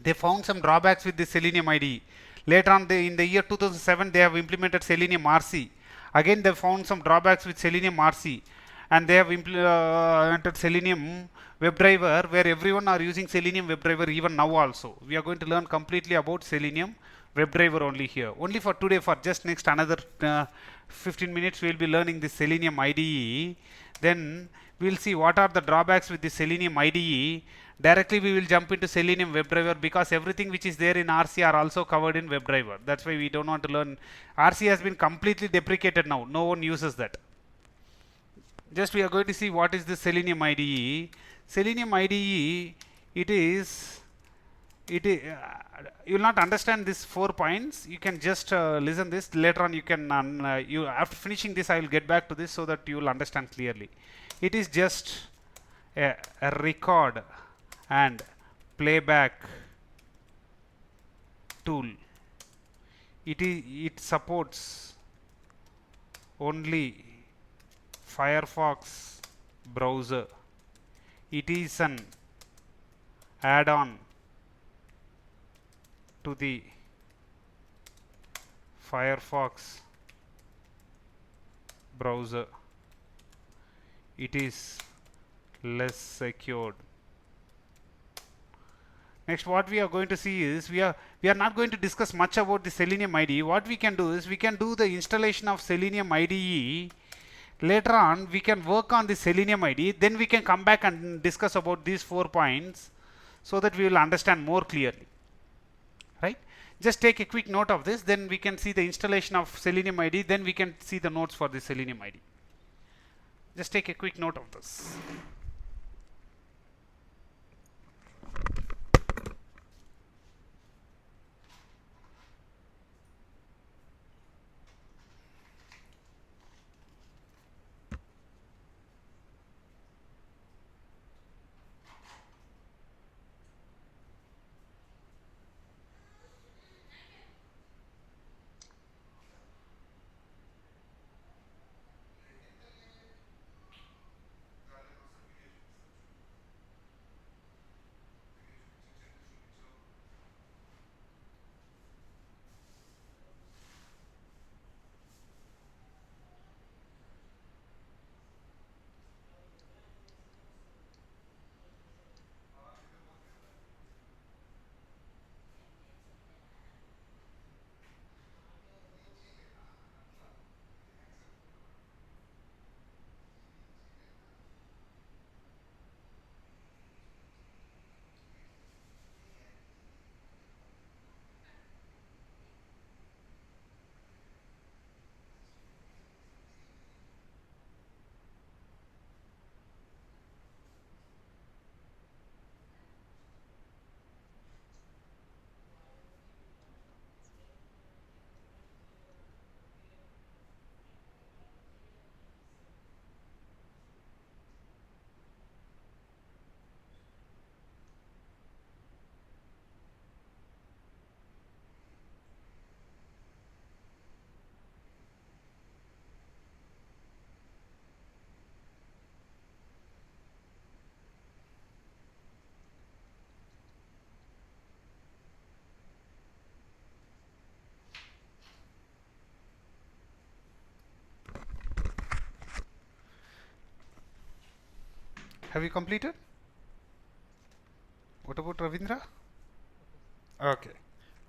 They found some drawbacks with the Selenium IDE. Later on, in the year 2007 they have implemented Selenium RC. Again they found some drawbacks with Selenium RC, and they have implemented Selenium WebDriver, where everyone are using Selenium WebDriver even now also. We are going to learn completely about Selenium WebDriver only here. Only for today, for just next another 15 minutes, we will be learning the Selenium IDE. Then we will see what are the drawbacks with the Selenium IDE. Directly we will jump into Selenium WebDriver, because everything which is there in RC are also covered in WebDriver. That's why we don't want to learn. RC has been completely deprecated now. No one uses that. Just we are going to see what is the Selenium IDE. Selenium IDE, it is you will not understand these 4 points. You can just listen this. Later on you can you after finishing this I will get back to this so that you will understand clearly. It is just a record and playback tool. It supports only Firefox browser. It is an add-on to the Firefox browser. It is less secured. Next, what we are going to see is we are not going to discuss much about the Selenium IDE. What we can do is we can do the installation of Selenium IDE. Later on we can work on the Selenium IDE, then we can come back and discuss about these 4 points so that we will understand more clearly. Right? Just take a quick note of this, then we can see the installation of Selenium IDE, then we can see the notes for the Selenium IDE. Just take a quick note of this. Have you completed? What about Ravindra? Okay. Okay.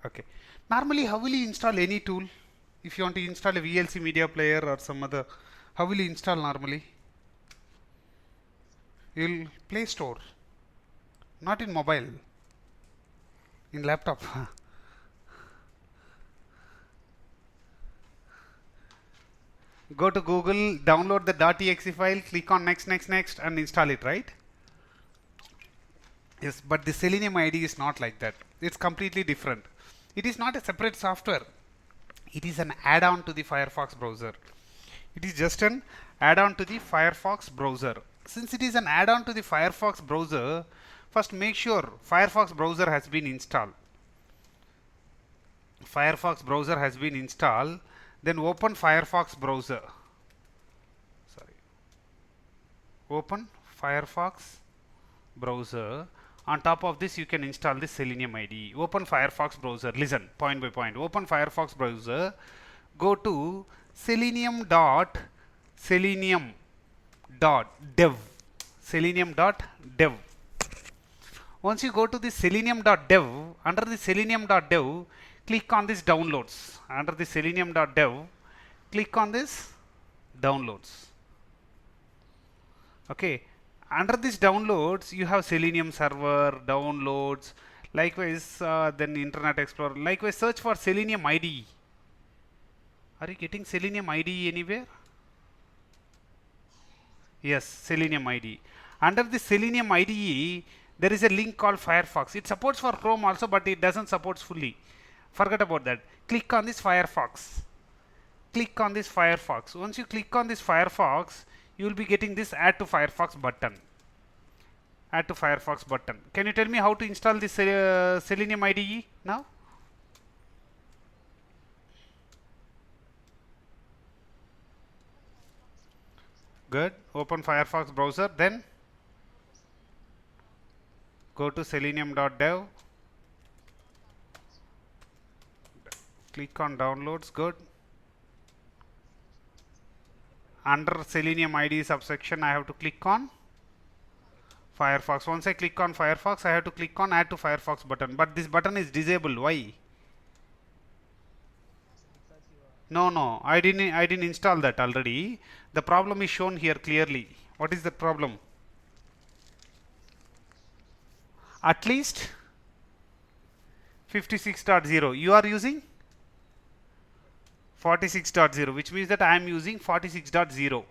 Okay. Normally, how will you install any tool? If you want to install a VLC media player or some other, how will you install normally? You'll Play Store, not in mobile, in laptop. Go to Google, download the .exe file, click on next, next, next, and install it, right? Yes, but the Selenium IDE is not like that. It's completely different. It is not a separate software. It is an add-on to the Firefox browser. It is just an add-on to the Firefox browser. Since it is an add-on to the Firefox browser, first make sure Firefox browser has been installed. Firefox browser has been installed. Then open Firefox browser. Sorry. Open Firefox browser. On top of this, you can install the Selenium IDE. Open Firefox browser. Listen, point by point. Open Firefox browser. Go to selenium.dev. Selenium.dev. Once you go to the selenium.dev, under the selenium.dev, click on this downloads. Under the selenium.dev, click on this downloads. Okay, under this downloads, you have Selenium server, downloads, likewise, then Internet Explorer. Likewise, search for Selenium IDE. Are you getting Selenium IDE anywhere? Yes, Selenium IDE. Under the Selenium IDE, there is a link called Firefox. It supports for Chrome also, but it doesn't support fully. Forget about that. Click on this Firefox. Click on this Firefox. Once you click on this Firefox, you will be getting this Add to Firefox button. Add to Firefox button. Can you tell me how to install this Selenium IDE now? Good. Open Firefox browser. Then go to selenium.dev. Click on downloads. Good. Under Selenium IDE subsection, I have to click on Firefox. Once I click on Firefox, I have to click on Add to Firefox button. But this button is disabled. Why? Because you are No, no, I didn't install that already. The problem is shown here clearly. What is the problem? At least 56.0. You are using 46.0, which means that I am using 46.0.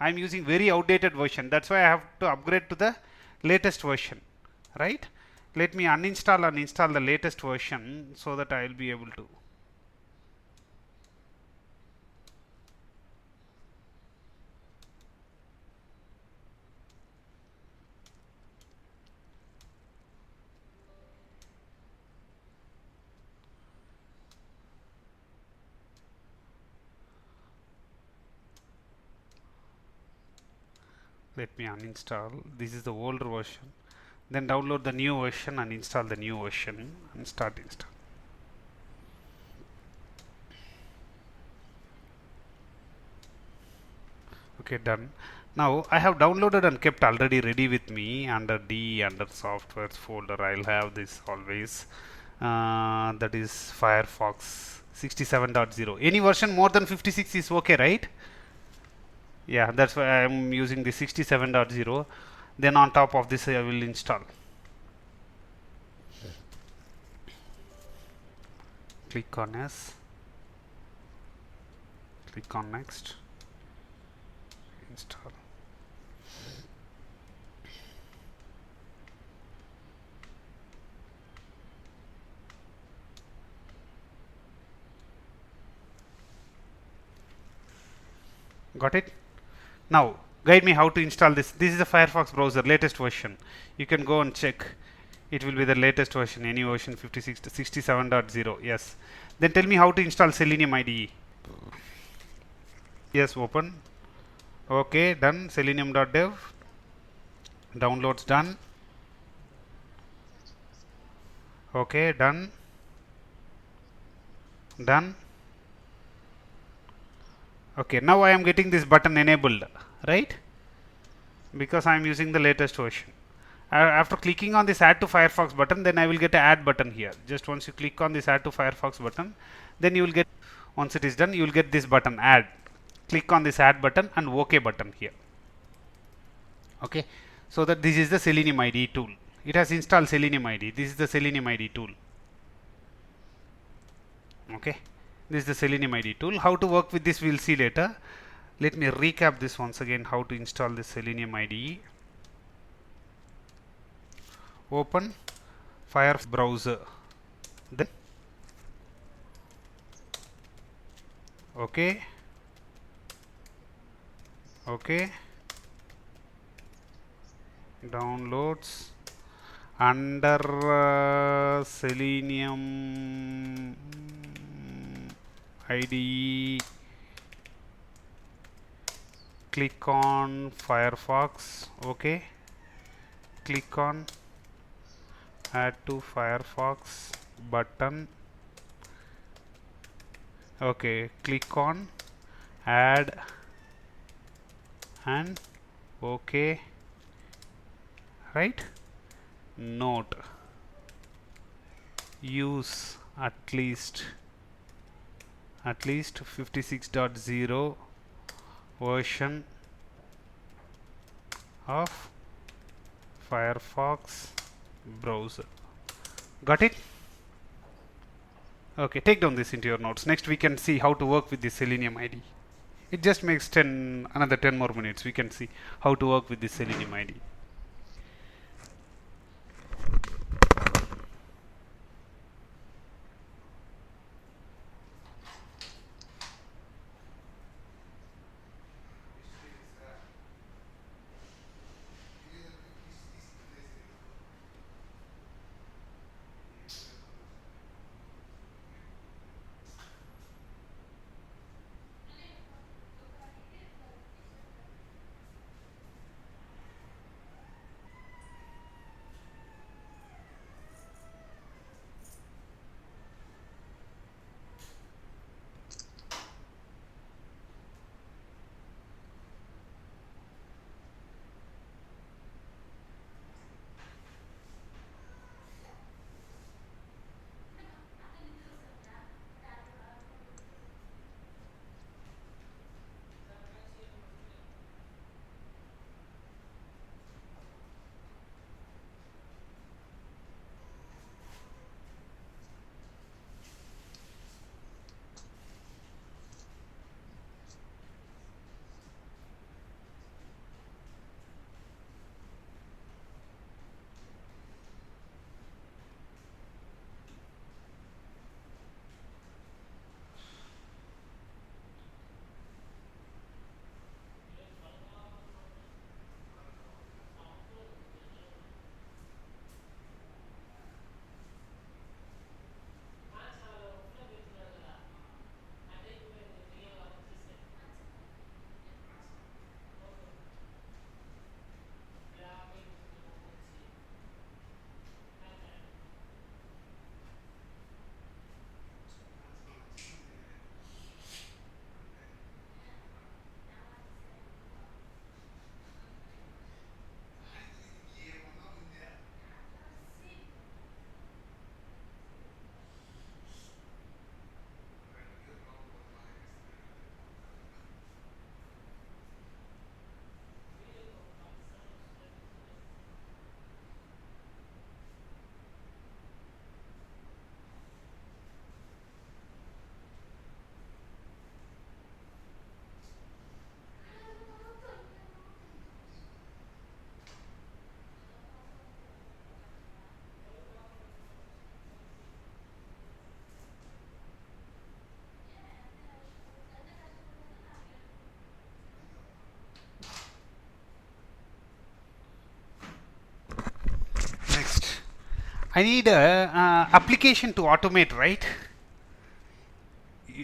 I am using very outdated version. That's why I have to upgrade to the latest version, right? Let me uninstall and install the latest version so that I will be able to. Let me uninstall. This is the older version. Then download the new version and install the new version and start install. Okay, done. Now I have downloaded and kept already ready with me under D, under softwares folder. I'll have this always. That is Firefox 67.0. Any version more than 56 is okay, right? Yeah, that's why I am using the 67.0. Then on top of this, I will install. Click on yes. Click on next. Install. Got it? Now guide me how to install this. This is the Firefox browser latest version. You can go and check. It will be the latest version, any version 56 to 67.0. Yes. Then tell me how to install Selenium IDE. Yes, open. Okay, done. Selenium.dev. Downloads done. Okay, done. Done. Okay, now I am getting this button enabled, right? because I am using the latest version. After clicking on this add to Firefox button, then I will get a add button here. Just once you click on this add to Firefox button, then you will get, once it is done, you will get this button add. Click on this add button and OK button here. Okay, so that this is the Selenium IDE tool. It has installed Selenium IDE. This is the Selenium IDE tool. Okay, this is the Selenium IDE tool. How to work with this we'll see later. Let me recap this once again, how to install the Selenium IDE. Open Firefox browser, then okay, downloads under Selenium IDE, click on Firefox, okay, click on add to Firefox button, okay, click on add and okay, right. Note, use at least 56.0 version of Firefox browser. Got it? Okay, take down this into your notes. Next we can see how to work with the Selenium IDE. It just makes another 10 more minutes. We can see how to work with the Selenium IDE. Next, I need a application to automate, right?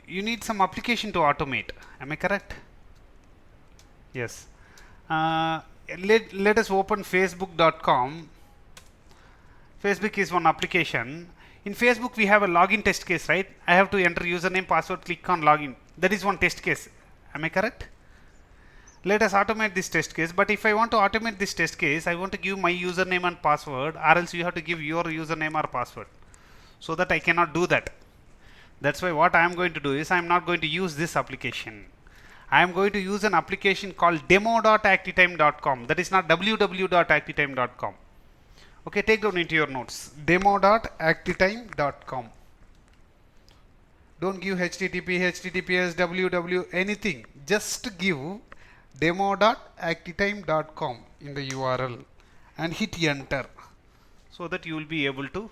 You need some application to automate. Am I correct? Yes. Let us open facebook.com. Facebook is one application. In Facebook we have a login test case, right? I have to enter username, password, click on login. That is one test case. Am I correct? Let us automate this test case. But if I want to automate this test case, I want to give my username and password, or else you have to give your username or password. So that I cannot do that. That's why what I am going to do is I am not going to use this application. I am going to use an application called demo.actitime.com. That is not www.actitime.com. Okay, take down into your notes. Demo.actitime.com. Don't give HTTP, HTTPS, www, anything. Just give demo.actitime.com in the URL and hit enter, so that you will be able to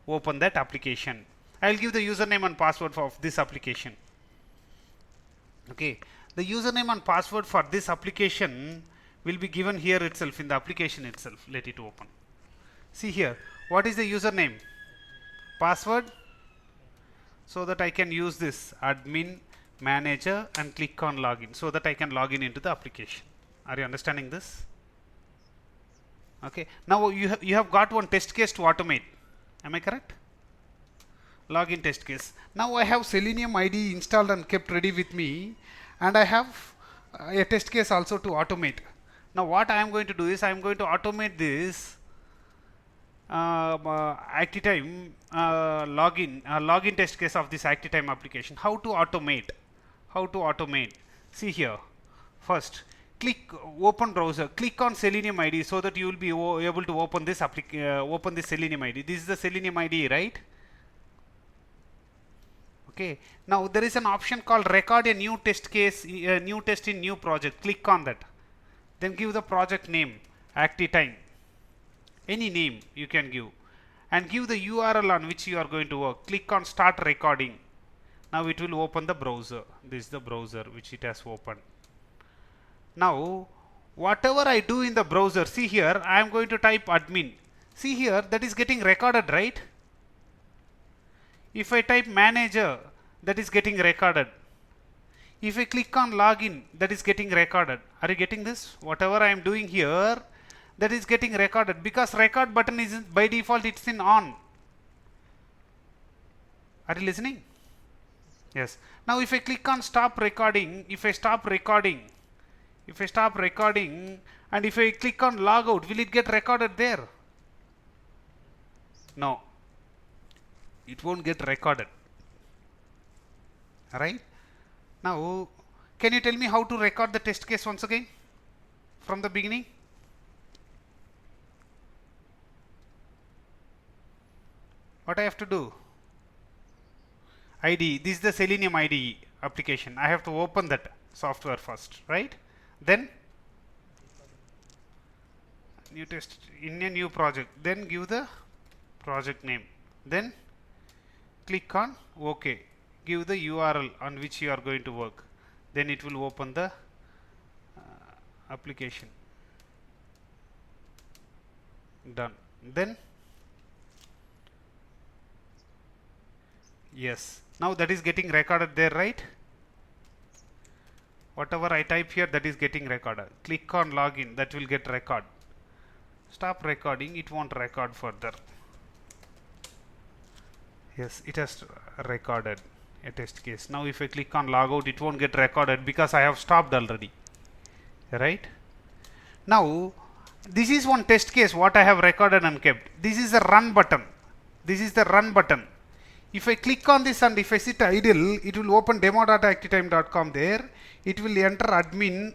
open that application. I will give the username and password of this application. Okay, the username and password for this application will be given here itself in the application itself. Let it open. See here, what is the username? Password? So that I can use this admin manager and click on login, so that I can log in into the application. Are you understanding this? Okay, now you have got one test case to automate. Am I correct? Login test case. Now I have Selenium IDE installed and kept ready with me, and I have a test case also to automate. Now what I am going to do is I am going to automate this Actitime login test case of this Actitime application. How to automate? How to automate? See here. First, click open browser. Click on Selenium IDE, so that you will be able to open this open this Selenium IDE. This is the Selenium IDE, right? Okay. Now there is an option called record a new test case, new test in new project. Click on that. Then give the project name Actitime. Any name you can give, and give the URL on which you are going to work. Click on start recording. Now it will open the browser. This is the browser which it has opened. Now whatever I do in the browser, see here, I am going to type admin. See here, that is getting recorded, right? If I type manager, that is getting recorded. If I click on login, that is getting recorded. Are you getting this? Whatever I am doing here, that is getting recorded, because record button is by default it's in on. Are you listening? Yes. Now if I click on stop recording, if I stop recording, and if I click on logout, will it get recorded there? No, it won't get recorded. Alright. Now can you tell me how to record the test case once again from the beginning? What I have to do? IDE. This is the Selenium IDE application. I have to open that software first, right? Then new test in a new project. Then give the project name. Then click on OK. Give the URL on which you are going to work. Then it will open the application. Done. Then yes. Now that is getting recorded there, right? Whatever I type here, that is getting recorded. Click on login, that will get record. Stop recording, it won't record further. Yes, it has recorded a test case. Now if I click on logout, it won't get recorded because I have stopped already. Right? Now this is one test case what I have recorded and kept. This is the run button. This is the run button. If I click on this and if I sit idle, it will open demo.actitime.com there. It will enter admin.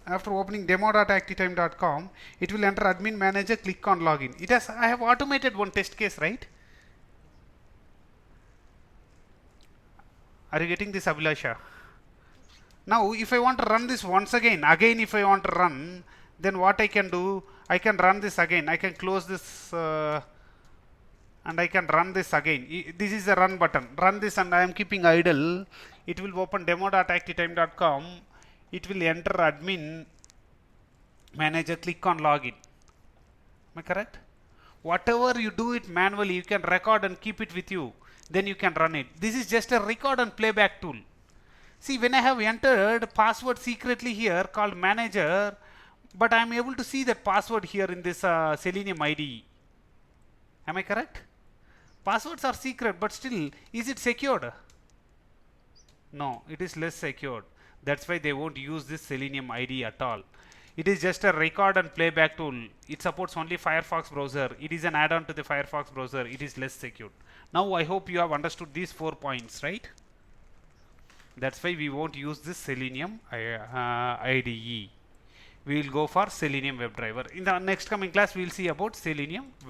After opening demo.actitime.com, it will enter admin manager, click on login. It has, I have automated one test case, right? Are you getting this, Abhilasha? Now if I want to run this once again if I want to run, then what I can do, I can run this again. I can close this and I can run this again. This is the run button. Run this and I am keeping idle. It will open demo.actitime.com. It will enter admin manager, click on login. Am I correct? Whatever you do it manually, you can record and keep it with you. Then you can run it. This is just a record and playback tool. See, when I have entered password secretly here called manager, but I am able to see that password here in this Selenium IDE. Am I correct? Passwords are secret, but still, is it secured? No, it is less secured. That's why they won't use this Selenium IDE at all. It is just a record and playback tool. It supports only Firefox browser. It is an add-on to the Firefox browser. It is less secure. Now I hope you have understood these 4 points, right? That's why we won't use this Selenium IDE. We will go for Selenium WebDriver. In the next coming class, we will see about Selenium